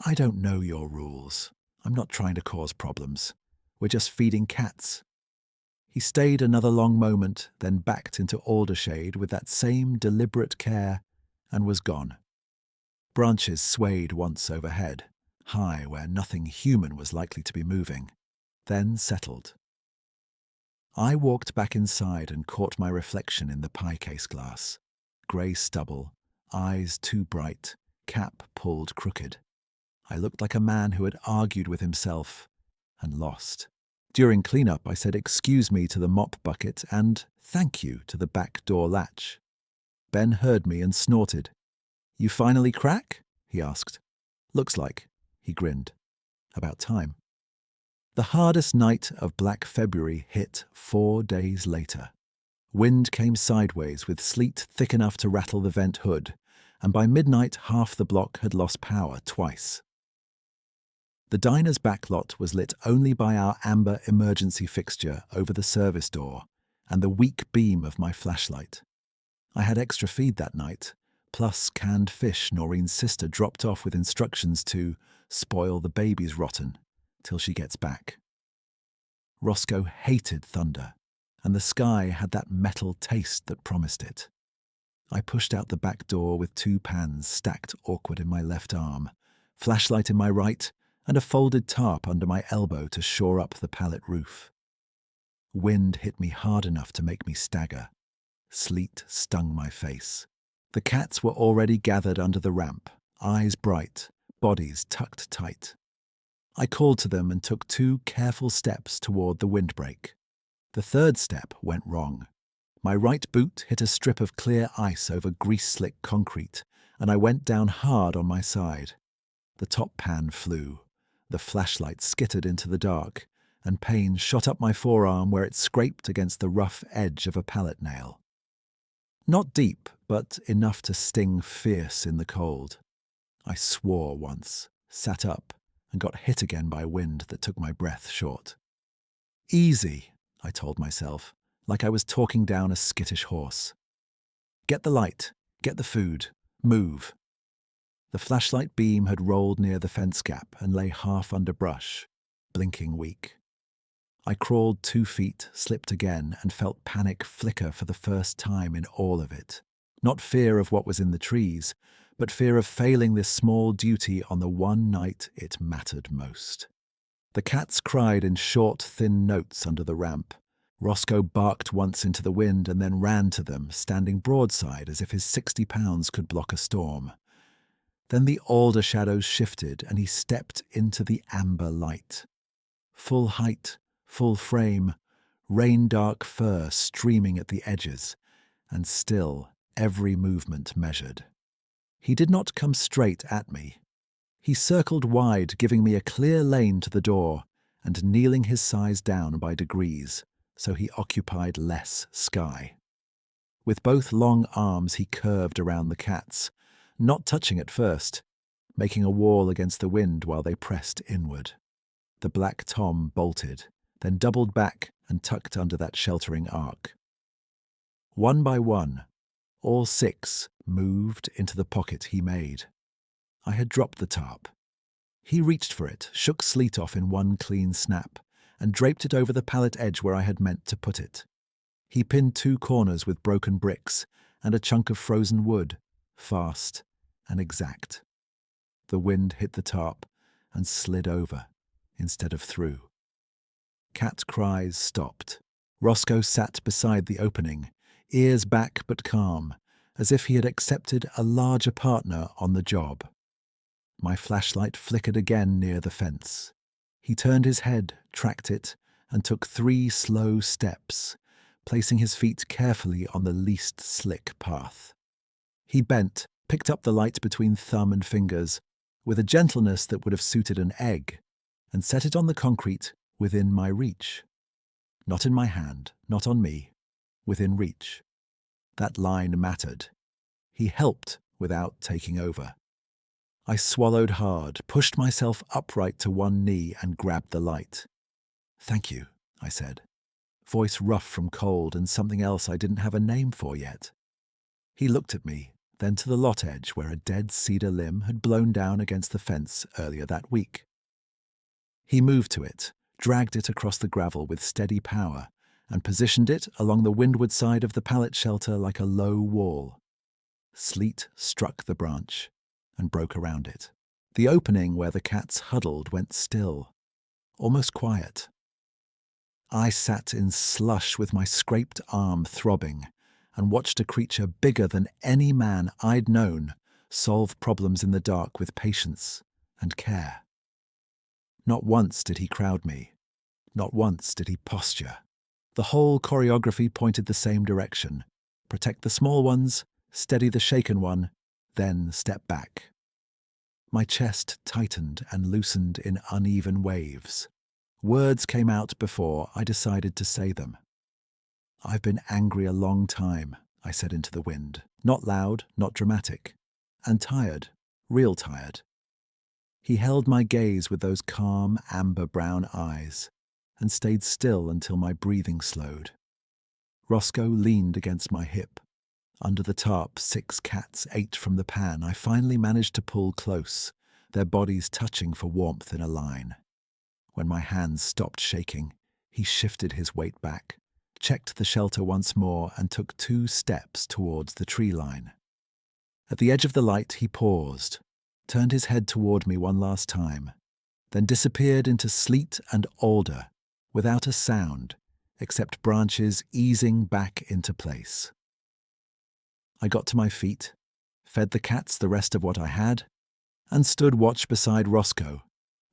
"I don't know your rules. I'm not trying to cause problems. We're just feeding cats." He stayed another long moment, then backed into alder shade with that same deliberate care, and was gone. Branches swayed once overhead, high where nothing human was likely to be moving, then settled. I walked back inside and caught my reflection in the pie case glass. Grey stubble, eyes too bright, cap pulled crooked. I looked like a man who had argued with himself and lost. During cleanup, I said "excuse me" to the mop bucket and "thank you" to the back door latch. Ben heard me and snorted. "You finally crack?" he asked. "Looks like," he grinned. "About time." The hardest night of Black February hit 4 days later. Wind came sideways with sleet thick enough to rattle the vent hood, and by midnight half the block had lost power twice. The diner's backlot was lit only by our amber emergency fixture over the service door, and the weak beam of my flashlight. I had extra feed that night, plus canned fish Noreen's sister dropped off with instructions to spoil the baby's rotten till she gets back. Roscoe hated thunder, and the sky had that metal taste that promised it. I pushed out the back door with 2 pans stacked awkward in my left arm, flashlight in my right, and a folded tarp under my elbow to shore up the pallet roof. Wind hit me hard enough to make me stagger. Sleet stung my face. The cats were already gathered under the ramp, eyes bright, bodies tucked tight. I called to them and took 2 careful steps toward the windbreak. The 3rd step went wrong. My right boot hit a strip of clear ice over grease-slick concrete, and I went down hard on my side. The top pan flew. The flashlight skittered into the dark, and pain shot up my forearm where it scraped against the rough edge of a pallet nail. Not deep, but enough to sting fierce in the cold. I swore once, sat up, and got hit again by wind that took my breath short. Easy, I told myself, like I was talking down a skittish horse. Get the light, get the food, move. The flashlight beam had rolled near the fence gap and lay half under brush, blinking weak. I crawled 2 feet, slipped again, and felt panic flicker for the first time in all of it. Not fear of what was in the trees, but fear of failing this small duty on the one night it mattered most. The cats cried in short, thin notes under the ramp. Roscoe barked once into the wind and then ran to them, standing broadside as if his 60 pounds could block a storm. Then the alder shadows shifted and he stepped into the amber light. Full height, full frame, rain-dark fur streaming at the edges, and still every movement measured. He did not come straight at me. He circled wide, giving me a clear lane to the door, and kneeling his size down by degrees, so he occupied less sky. With both long arms he curved around the cats, not touching at first, making a wall against the wind while they pressed inward. The black tom bolted, then doubled back and tucked under that sheltering arc. One by one, all 6 moved into the pocket he made. I had dropped the tarp. He reached for it, shook sleet off in one clean snap, and draped it over the pallet edge where I had meant to put it. He pinned 2 corners with broken bricks and a chunk of frozen wood, fast and exact. The wind hit the tarp and slid over instead of through. Cat cries stopped. Roscoe sat beside the opening, ears back but calm, as if he had accepted a larger partner on the job. My flashlight flickered again near the fence. He turned his head, tracked it, and took 3 slow steps, placing his feet carefully on the least slick path. He bent, picked up the light between thumb and fingers, with a gentleness that would have suited an egg, and set it on the concrete within my reach. Not in my hand, not on me, within reach. That line mattered. He helped without taking over. I swallowed hard, pushed myself upright to one knee and grabbed the light. "Thank you," I said, voice rough from cold and something else I didn't have a name for yet. He looked at me, then to the lot edge where a dead cedar limb had blown down against the fence earlier that week. He moved to it, dragged it across the gravel with steady power, and positioned it along the windward side of the pallet shelter like a low wall. Sleet struck the branch and broke around it. The opening where the cats huddled went still, almost quiet. I sat in slush with my scraped arm throbbing and watched a creature bigger than any man I'd known solve problems in the dark with patience and care. Not once did he crowd me. Not once did he posture. The whole choreography pointed the same direction. Protect the small ones, steady the shaken one, then step back. My chest tightened and loosened in uneven waves. Words came out before I decided to say them. "I've been angry a long time," I said into the wind. Not loud, not dramatic. And tired, real tired. He held my gaze with those calm, amber-brown eyes and stayed still until my breathing slowed. Roscoe leaned against my hip. Under the tarp, 6 cats ate from the pan. I finally managed to pull close, their bodies touching for warmth in a line. When my hands stopped shaking, he shifted his weight back, checked the shelter once more, and took 2 steps towards the tree line. At the edge of the light, he paused, turned his head toward me one last time, then disappeared into sleet and alder, without a sound, except branches easing back into place. I got to my feet, fed the cats the rest of what I had, and stood watch beside Roscoe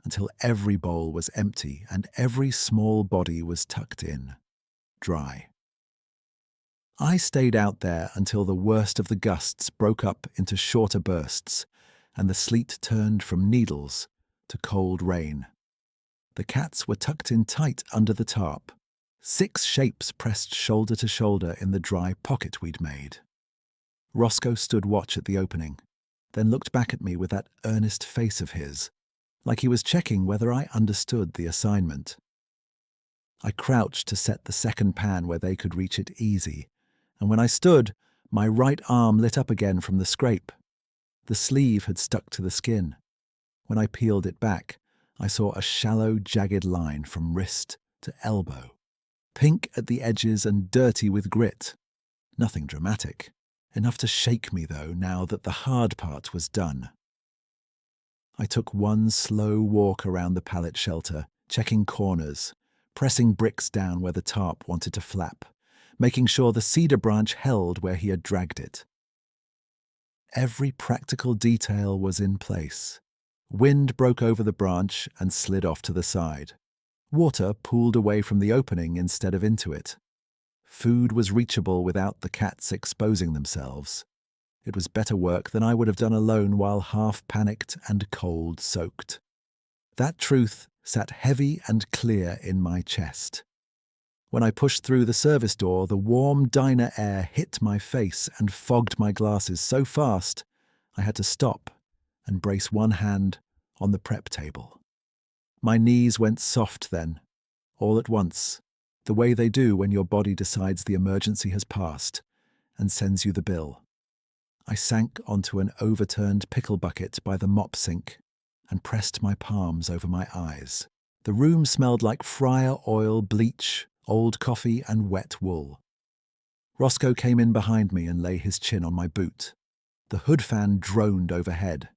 until every bowl was empty and every small body was tucked in, dry. I stayed out there until the worst of the gusts broke up into shorter bursts and the sleet turned from needles to cold rain. The cats were tucked in tight under the tarp, 6 shapes pressed shoulder to shoulder in the dry pocket we'd made. Roscoe stood watch at the opening, then looked back at me with that earnest face of his, like he was checking whether I understood the assignment. I crouched to set the second pan where they could reach it easy, and when I stood, my right arm lit up again from the scrape. The sleeve had stuck to the skin. When I peeled it back, I saw a shallow, jagged line from wrist to elbow, pink at the edges and dirty with grit. Nothing dramatic. Enough to shake me, though, now that the hard part was done. I took one slow walk around the pallet shelter, checking corners, pressing bricks down where the tarp wanted to flap, making sure the cedar branch held where he had dragged it. Every practical detail was in place. Wind broke over the branch and slid off to the side. Water pooled away from the opening instead of into it. Food was reachable without the cats exposing themselves. It was better work than I would have done alone while half panicked and cold-soaked. That truth sat heavy and clear in my chest. When I pushed through the service door, the warm diner air hit my face and fogged my glasses so fast I had to stop and brace one hand on the prep table. My knees went soft then, all at once, the way they do when your body decides the emergency has passed and sends you the bill. I sank onto an overturned pickle bucket by the mop sink and pressed my palms over my eyes. The room smelled like fryer oil, bleach, old coffee, and wet wool. Roscoe came in behind me and lay his chin on my boot. The hood fan droned overhead.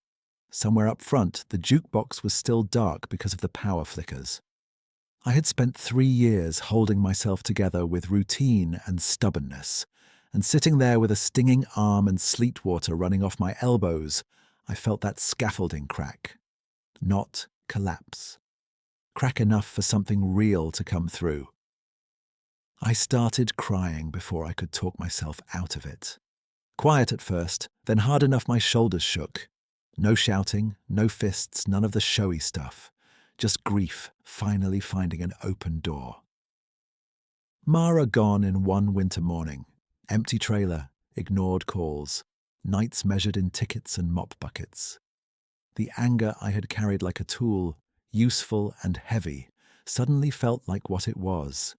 Somewhere up front, the jukebox was still dark because of the power flickers. I had spent 3 years holding myself together with routine and stubbornness, and sitting there with a stinging arm and sleet water running off my elbows, I felt that scaffolding crack. Not collapse. Crack enough for something real to come through. I started crying before I could talk myself out of it. Quiet at first, then hard enough my shoulders shook. No shouting, no fists, none of the showy stuff. Just grief finally finding an open door. Mara gone in one winter morning. Empty trailer, ignored calls, nights measured in tickets and mop buckets. The anger I had carried like a tool, useful and heavy, suddenly felt like what it was.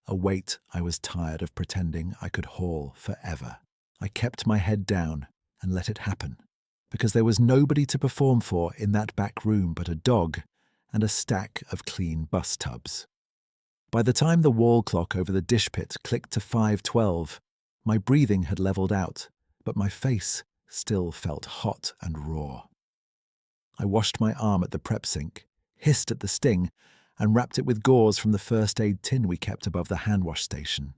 A weight I was tired of pretending I could haul forever. I kept my head down and let it happen, because there was nobody to perform for in that back room but a dog and a stack of clean bus tubs. By the time the wall clock over the dish pit clicked to 5:12, my breathing had leveled out, but my face still felt hot and raw. I washed my arm at the prep sink, hissed at the sting, and wrapped it with gauze from the first aid tin we kept above the hand wash station.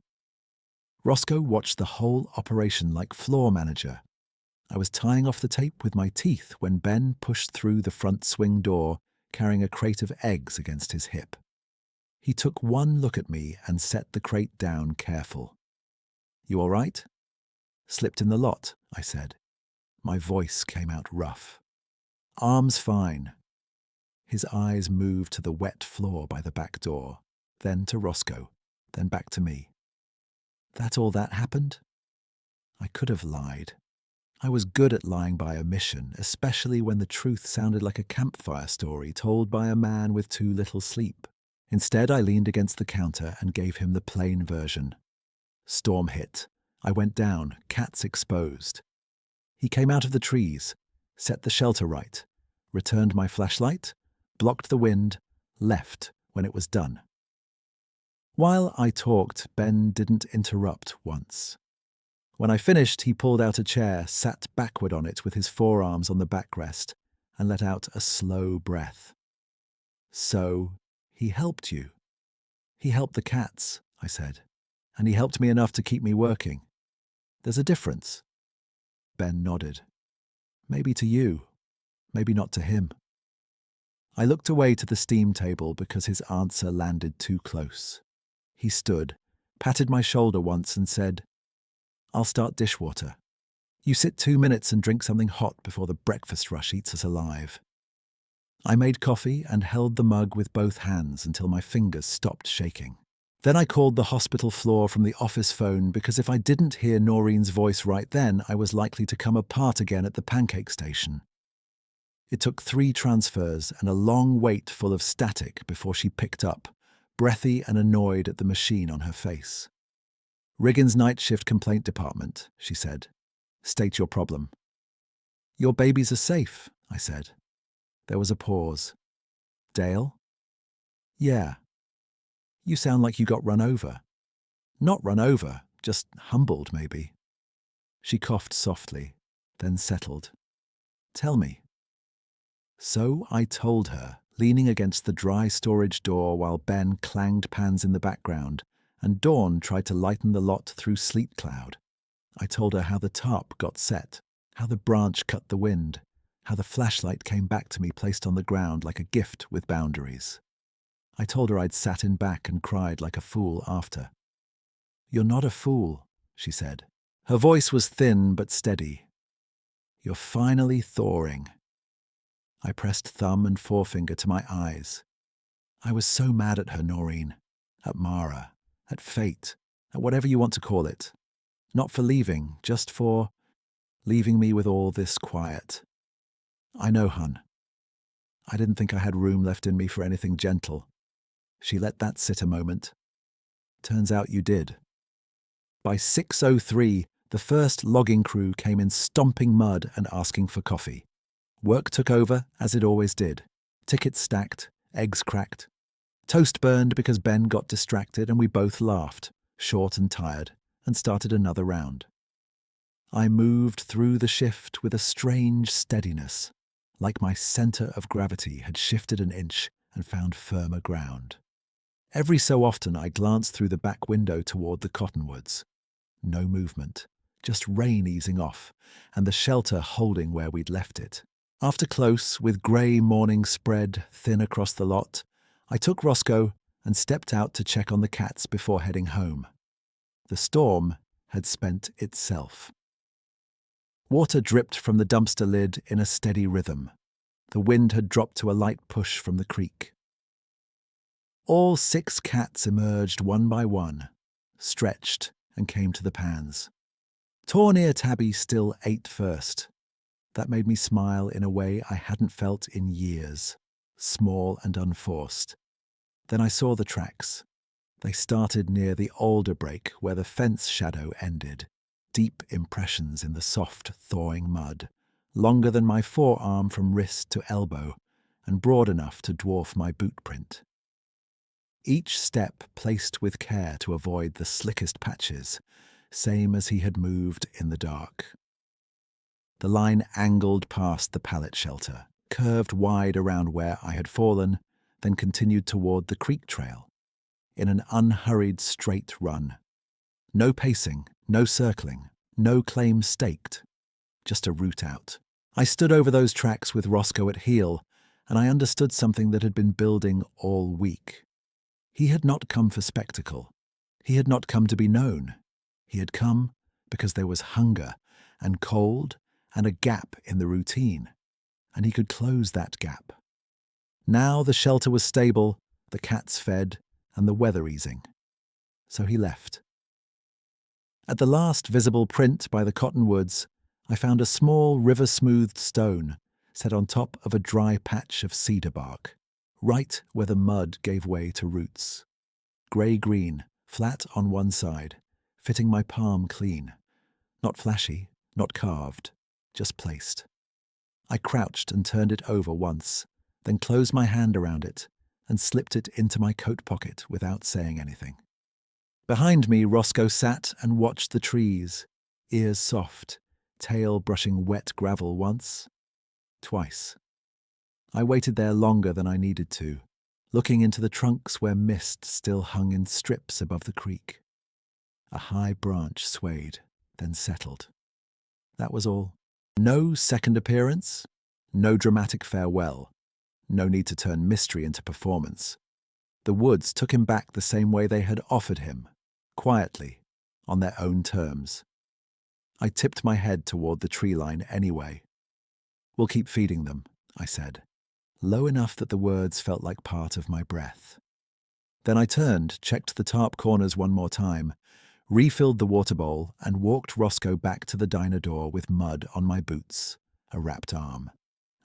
Roscoe watched the whole operation like floor manager. I was tying off the tape with my teeth when Ben pushed through the front swing door, carrying a crate of eggs against his hip. He took one look at me and set the crate down careful. "You all right?" "Slipped in the lot," I said. My voice came out rough. "Arm's fine." His eyes moved to the wet floor by the back door, then to Roscoe, then back to me. "That all that happened?" I could have lied. I was good at lying by omission, especially when the truth sounded like a campfire story told by a man with too little sleep. Instead, I leaned against the counter and gave him the plain version. Storm hit. I went down, cats exposed. He came out of the trees, set the shelter right, returned my flashlight, blocked the wind, left when it was done. While I talked, Ben didn't interrupt once. When I finished, he pulled out a chair, sat backward on it with his forearms on the backrest, and let out a slow breath. So, he helped you. He helped the cats, I said, and he helped me enough to keep me working. There's a difference. Ben nodded. Maybe to you, maybe not to him. I looked away to the steam table because his answer landed too close. He stood, patted my shoulder once and said, "I'll start dishwater. You sit 2 minutes and drink something hot before the breakfast rush eats us alive." I made coffee and held the mug with both hands until my fingers stopped shaking. Then I called the hospital floor from the office phone because if I didn't hear Noreen's voice right then, I was likely to come apart again at the pancake station. It took 3 transfers and a long wait full of static before she picked up, breathy and annoyed at the machine on her face. "Riggins Night Shift Complaint Department," she said. "State your problem." "Your babies are safe," I said. There was a pause. "Dale?" "Yeah." "You sound like you got run over." "Not run over, just humbled, maybe." She coughed softly, then settled. "Tell me." So I told her, leaning against the dry storage door while Ben clanged pans in the background, and Dawn tried to lighten the lot through sleet cloud. I told her how the tarp got set, how the branch cut the wind, how the flashlight came back to me placed on the ground like a gift with boundaries. I told her I'd sat in back and cried like a fool after. "You're not a fool," she said. Her voice was thin but steady. "You're finally thawing." I pressed thumb and forefinger to my eyes. I was so mad at her, Noreen. At Mara. At fate. At whatever you want to call it. Not for leaving, just for leaving me with all this quiet. "I know, hun. I didn't think I had room left in me for anything gentle." She let that sit a moment. "Turns out you did." By 6:03, the first logging crew came in stomping mud and asking for coffee. Work took over, as it always did. Tickets stacked, eggs cracked. Toast burned because Ben got distracted and we both laughed, short and tired, and started another round. I moved through the shift with a strange steadiness, like my center of gravity had shifted an inch and found firmer ground. Every so often I glanced through the back window toward the cottonwoods. No movement, just rain easing off, and the shelter holding where we'd left it. After close, with grey morning spread thin across the lot, I took Roscoe and stepped out to check on the cats before heading home. The storm had spent itself. Water dripped from the dumpster lid in a steady rhythm. The wind had dropped to a light push from the creek. All 6 cats emerged one by one, stretched, and came to the pans. Tawny Tabby still ate first. That made me smile in a way I hadn't felt in years, small and unforced. Then I saw the tracks. They started near the alder break where the fence shadow ended, deep impressions in the soft, thawing mud, longer than my forearm from wrist to elbow, and broad enough to dwarf my boot print. Each step placed with care to avoid the slickest patches, same as he had moved in the dark. The line angled past the pallet shelter, curved wide around where I had fallen, then continued toward the creek trail, in an unhurried straight run. No pacing, no circling, no claim staked, just a route out. I stood over those tracks with Roscoe at heel, and I understood something that had been building all week. He had not come for spectacle. He had not come to be known. He had come because there was hunger and cold and a gap in the routine, and he could close that gap. Now the shelter was stable, the cats fed, and the weather easing. So he left. At the last visible print by the cottonwoods, I found a small river-smoothed stone set on top of a dry patch of cedar bark, right where the mud gave way to roots. Grey-green, flat on one side, fitting my palm clean. Not flashy, not carved, just placed. I crouched and turned it over once, then closed my hand around it and slipped it into my coat pocket without saying anything. Behind me, Roscoe sat and watched the trees, ears soft, tail brushing wet gravel once, twice. I waited there longer than I needed to, looking into the trunks where mist still hung in strips above the creek. A high branch swayed, then settled. That was all. No second appearance, no dramatic farewell, no need to turn mystery into performance. The woods took him back the same way they had offered him, quietly, on their own terms. I tipped my head toward the tree line anyway. "We'll keep feeding them," I said, low enough that the words felt like part of my breath. Then I turned, checked the tarp corners one more time, refilled the water bowl, and walked Roscoe back to the diner door with mud on my boots, a wrapped arm,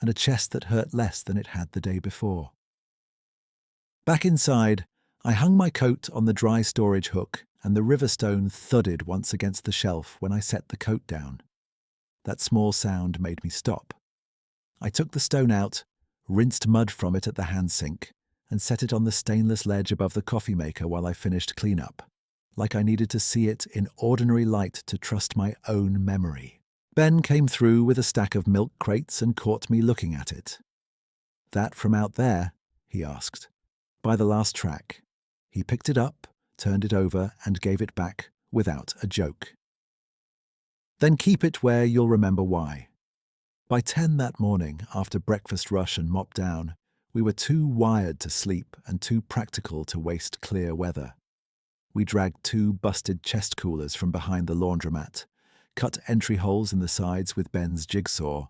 and a chest that hurt less than it had the day before. Back inside, I hung my coat on the dry storage hook, and the river stone thudded once against the shelf when I set the coat down. That small sound made me stop. I took the stone out, rinsed mud from it at the hand sink, and set it on the stainless ledge above the coffee maker while I finished cleanup, like I needed to see it in ordinary light to trust my own memory. Ben came through with a stack of milk crates and caught me looking at it. "That from out there?" he asked. "By the last track." He picked it up, turned it over, and gave it back without a joke. "Then keep it where you'll remember why." By 10 that morning, after breakfast rush and mop down, we were too wired to sleep and too practical to waste clear weather. We dragged 2 busted chest coolers from behind the laundromat, cut entry holes in the sides with Ben's jigsaw,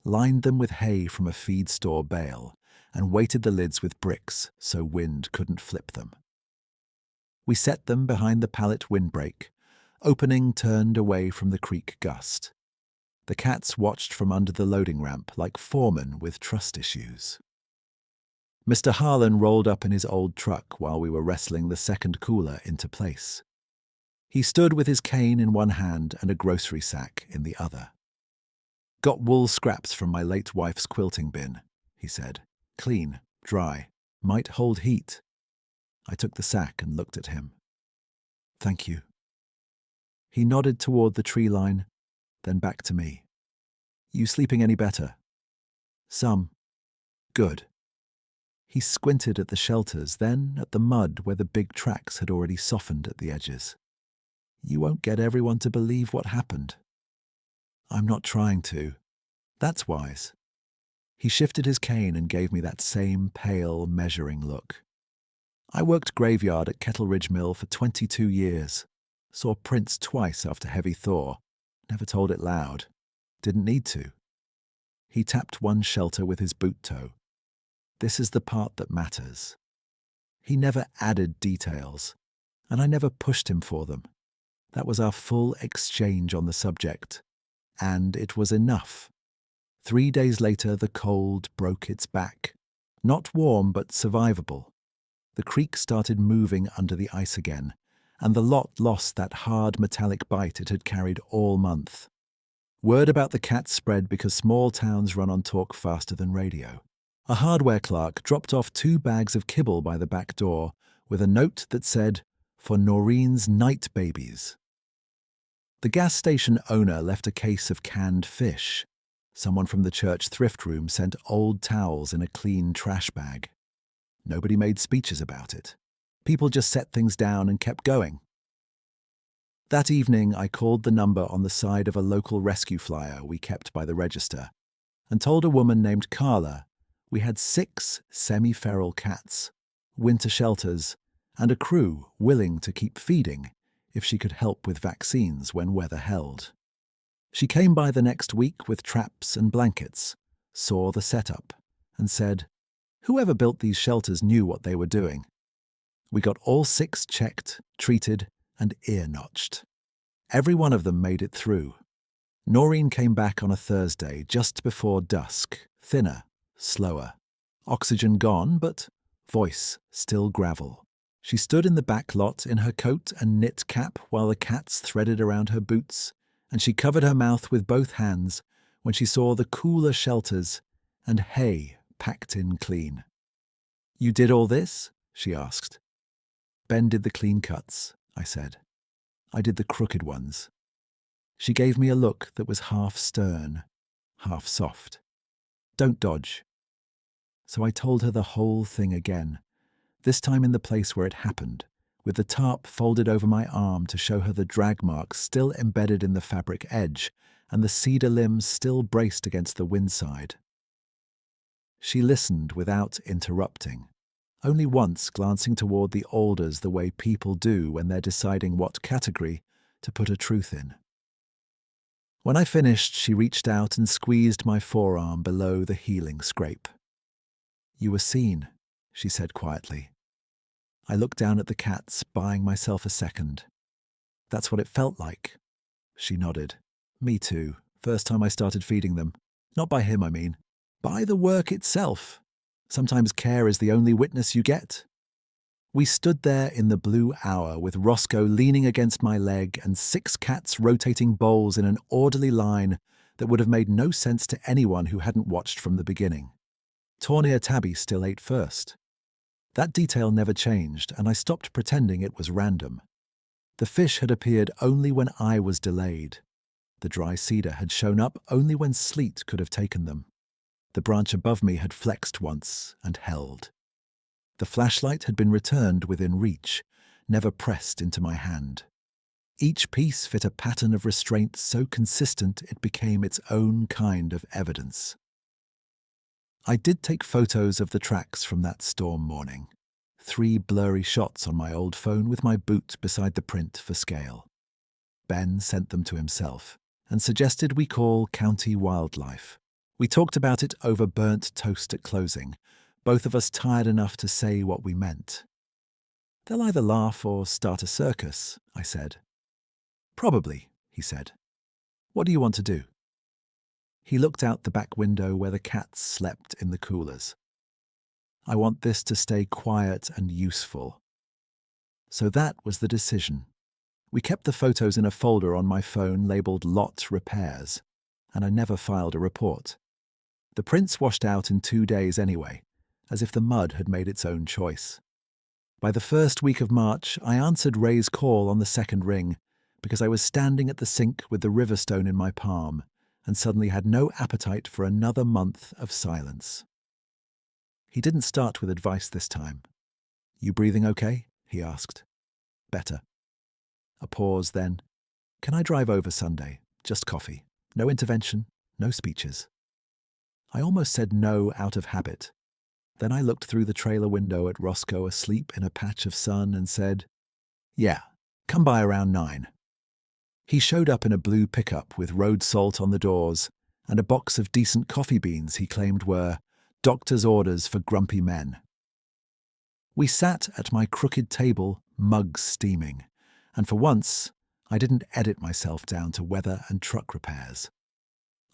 lined them with hay from a feed store bale, and weighted the lids with bricks so wind couldn't flip them. We set them behind the pallet windbreak, opening turned away from the creek gust. The cats watched from under the loading ramp like foremen with trust issues. Mr. Harlan rolled up in his old truck while we were wrestling the second cooler into place. He stood with his cane in one hand and a grocery sack in the other. "Got wool scraps from my late wife's quilting bin," he said. "Clean, dry, might hold heat." I took the sack and looked at him. "Thank you." He nodded toward the tree line, then back to me. "You sleeping any better?" "Some." "Good." He squinted at the shelters, then at the mud where the big tracks had already softened at the edges. "You won't get everyone to believe what happened." "I'm not trying to. That's wise." He shifted his cane and gave me that same pale, measuring look. "I worked graveyard at Kettle Ridge Mill for 22 years. Saw Prince twice after heavy thaw. Never told it loud. Didn't need to." He tapped one shelter with his boot toe. "This is the part that matters." He never added details, and I never pushed him for them. That was our full exchange on the subject, and it was enough. 3 days later, the cold broke its back. Not warm, but survivable. The creek started moving under the ice again, and the lot lost that hard metallic bite it had carried all month. Word about the cats spread because small towns run on talk faster than radio. A hardware clerk dropped off 2 bags of kibble by the back door with a note that said, "For Noreen's night babies." The gas station owner left a case of canned fish. Someone from the church thrift room sent old towels in a clean trash bag. Nobody made speeches about it. People just set things down and kept going. That evening, I called the number on the side of a local rescue flyer we kept by the register and told a woman named Carla we had 6 semi-feral cats, winter shelters, and a crew willing to keep feeding if she could help with vaccines when weather held. She came by the next week with traps and blankets, saw the setup, and said, "Whoever built these shelters knew what they were doing." We got all 6 checked, treated, and ear-notched. Every one of them made it through. Noreen came back on a Thursday just before dusk, thinner, slower. Oxygen gone, but voice still gravel. She stood in the back lot in her coat and knit cap while the cats threaded around her boots, and she covered her mouth with both hands when she saw the cooler shelters and hay packed in clean. "You did all this?" she asked. "Ben did the clean cuts," I said. "I did the crooked ones." She gave me a look that was half stern, half soft. "Don't dodge." So I told her the whole thing again, this time in the place where it happened, with the tarp folded over my arm to show her the drag marks still embedded in the fabric edge and the cedar limbs still braced against the windside. She listened without interrupting, only once glancing toward the alders the way people do when they're deciding what category to put a truth in. When I finished, she reached out and squeezed my forearm below the healing scrape. "You were seen," she said quietly. I looked down at the cats, buying myself a second. "That's what it felt like." She nodded. "Me too. First time I started feeding them. Not by him, I mean. By the work itself. Sometimes care is the only witness you get." We stood there in the blue hour with Roscoe leaning against my leg and 6 cats rotating bowls in an orderly line that would have made no sense to anyone who hadn't watched from the beginning. Tornea Tabby still ate first. That detail never changed, and I stopped pretending it was random. The fish had appeared only when I was delayed. The dry cedar had shown up only when sleet could have taken them. The branch above me had flexed once and held. The flashlight had been returned within reach, never pressed into my hand. Each piece fit a pattern of restraint so consistent it became its own kind of evidence. I did take photos of the tracks from that storm morning. 3 blurry shots on my old phone with my boot beside the print for scale. Ben sent them to himself and suggested we call County Wildlife. We talked about it over burnt toast at closing, both of us tired enough to say what we meant. "They'll either laugh or start a circus," I said. "Probably," he said. "What do you want to do?" He looked out the back window where the cats slept in the coolers. "I want this to stay quiet and useful." So that was the decision. We kept the photos in a folder on my phone labeled Lot Repairs, and I never filed a report. The prints washed out in 2 days anyway, as if the mud had made its own choice. By the first week of March, I answered Ray's call on the second ring because I was standing at the sink with the river stone in my palm and suddenly had no appetite for another month of silence. He didn't start with advice this time. "You breathing okay?" he asked. "Better." A pause, then. "Can I drive over Sunday? Just coffee. No intervention, no speeches." I almost said no out of habit. Then I looked through the trailer window at Roscoe asleep in a patch of sun and said, "Yeah, come by around 9. He showed up in a blue pickup with road salt on the doors and a box of decent coffee beans he claimed were doctor's orders for grumpy men. We sat at my crooked table, mugs steaming, and for once, I didn't edit myself down to weather and truck repairs.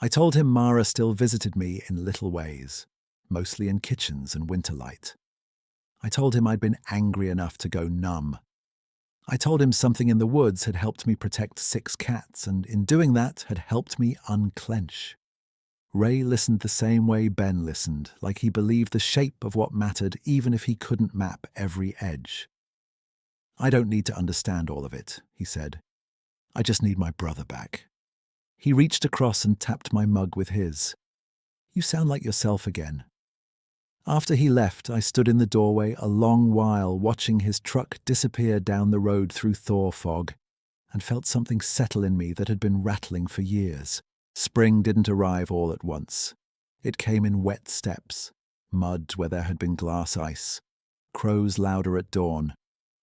I told him Mara still visited me in little ways, mostly in kitchens and winter light. I told him I'd been angry enough to go numb. I told him something in the woods had helped me protect 6 cats, and in doing that had helped me unclench. Ray listened the same way Ben listened, like he believed the shape of what mattered even if he couldn't map every edge. "I don't need to understand all of it," he said. "I just need my brother back." He reached across and tapped my mug with his. "You sound like yourself again." After he left, I stood in the doorway a long while watching his truck disappear down the road through thaw fog, and felt something settle in me that had been rattling for years. Spring didn't arrive all at once. It came in wet steps, mud where there had been glass ice, crows louder at dawn,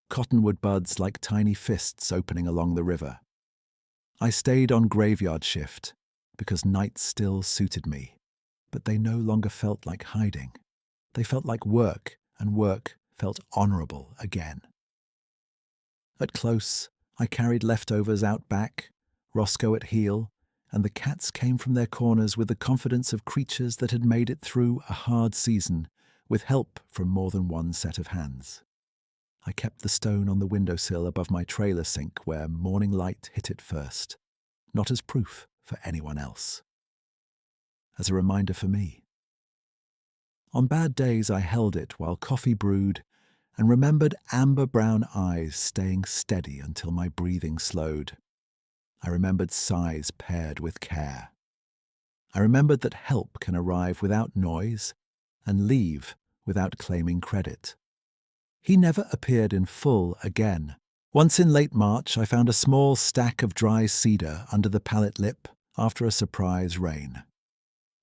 cottonwood buds like tiny fists opening along the river. I stayed on graveyard shift because night still suited me, but they no longer felt like hiding. They felt like work, and work felt honourable again. At close, I carried leftovers out back, Roscoe at heel, and the cats came from their corners with the confidence of creatures that had made it through a hard season with help from more than one set of hands. I kept the stone on the windowsill above my trailer sink where morning light hit it first, not as proof for anyone else, as a reminder for me. On bad days, I held it while coffee brewed and remembered amber-brown eyes staying steady until my breathing slowed. I remembered sighs paired with care. I remembered that help can arrive without noise and leave without claiming credit. He never appeared in full again. Once in late March, I found a small stack of dry cedar under the pallet lip after a surprise rain.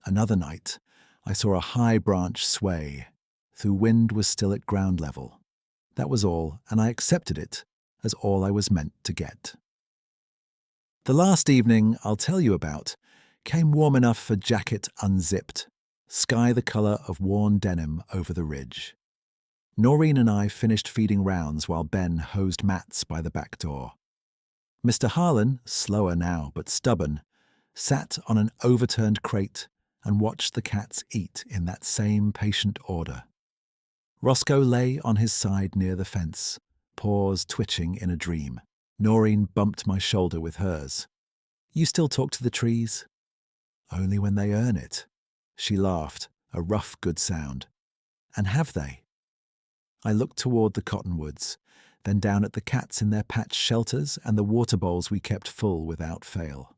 Another night, I saw a high branch sway, though wind was still at ground level. That was all, and I accepted it as all I was meant to get. The last evening I'll tell you about came warm enough for jacket unzipped, sky the colour of worn denim over the ridge. Noreen and I finished feeding rounds while Ben hosed mats by the back door. Mr. Harlan, slower now but stubborn, sat on an overturned crate and watched the cats eat in that same patient order. Roscoe lay on his side near the fence, paws twitching in a dream. Noreen bumped my shoulder with hers. "You still talk to the trees?" "Only when they earn it." She laughed, a rough good sound. "And have they?" I looked toward the cottonwoods, then down at the cats in their patch shelters and the water bowls we kept full without fail.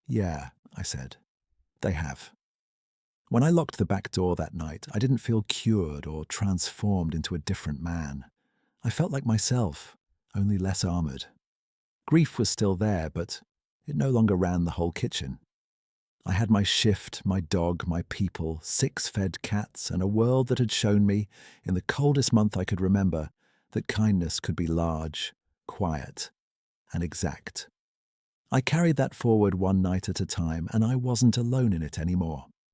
"Yeah," I said, "they have." When I locked the back door that night, I didn't feel cured or transformed into a different man. I felt like myself, only less armored. Grief was still there, but it no longer ran the whole kitchen. I had my shift, my dog, my people, 6 fed cats, and a world that had shown me, in the coldest month I could remember, that kindness could be large, quiet, and exact. I carried that forward one night at a time, and I wasn't alone in it anymore.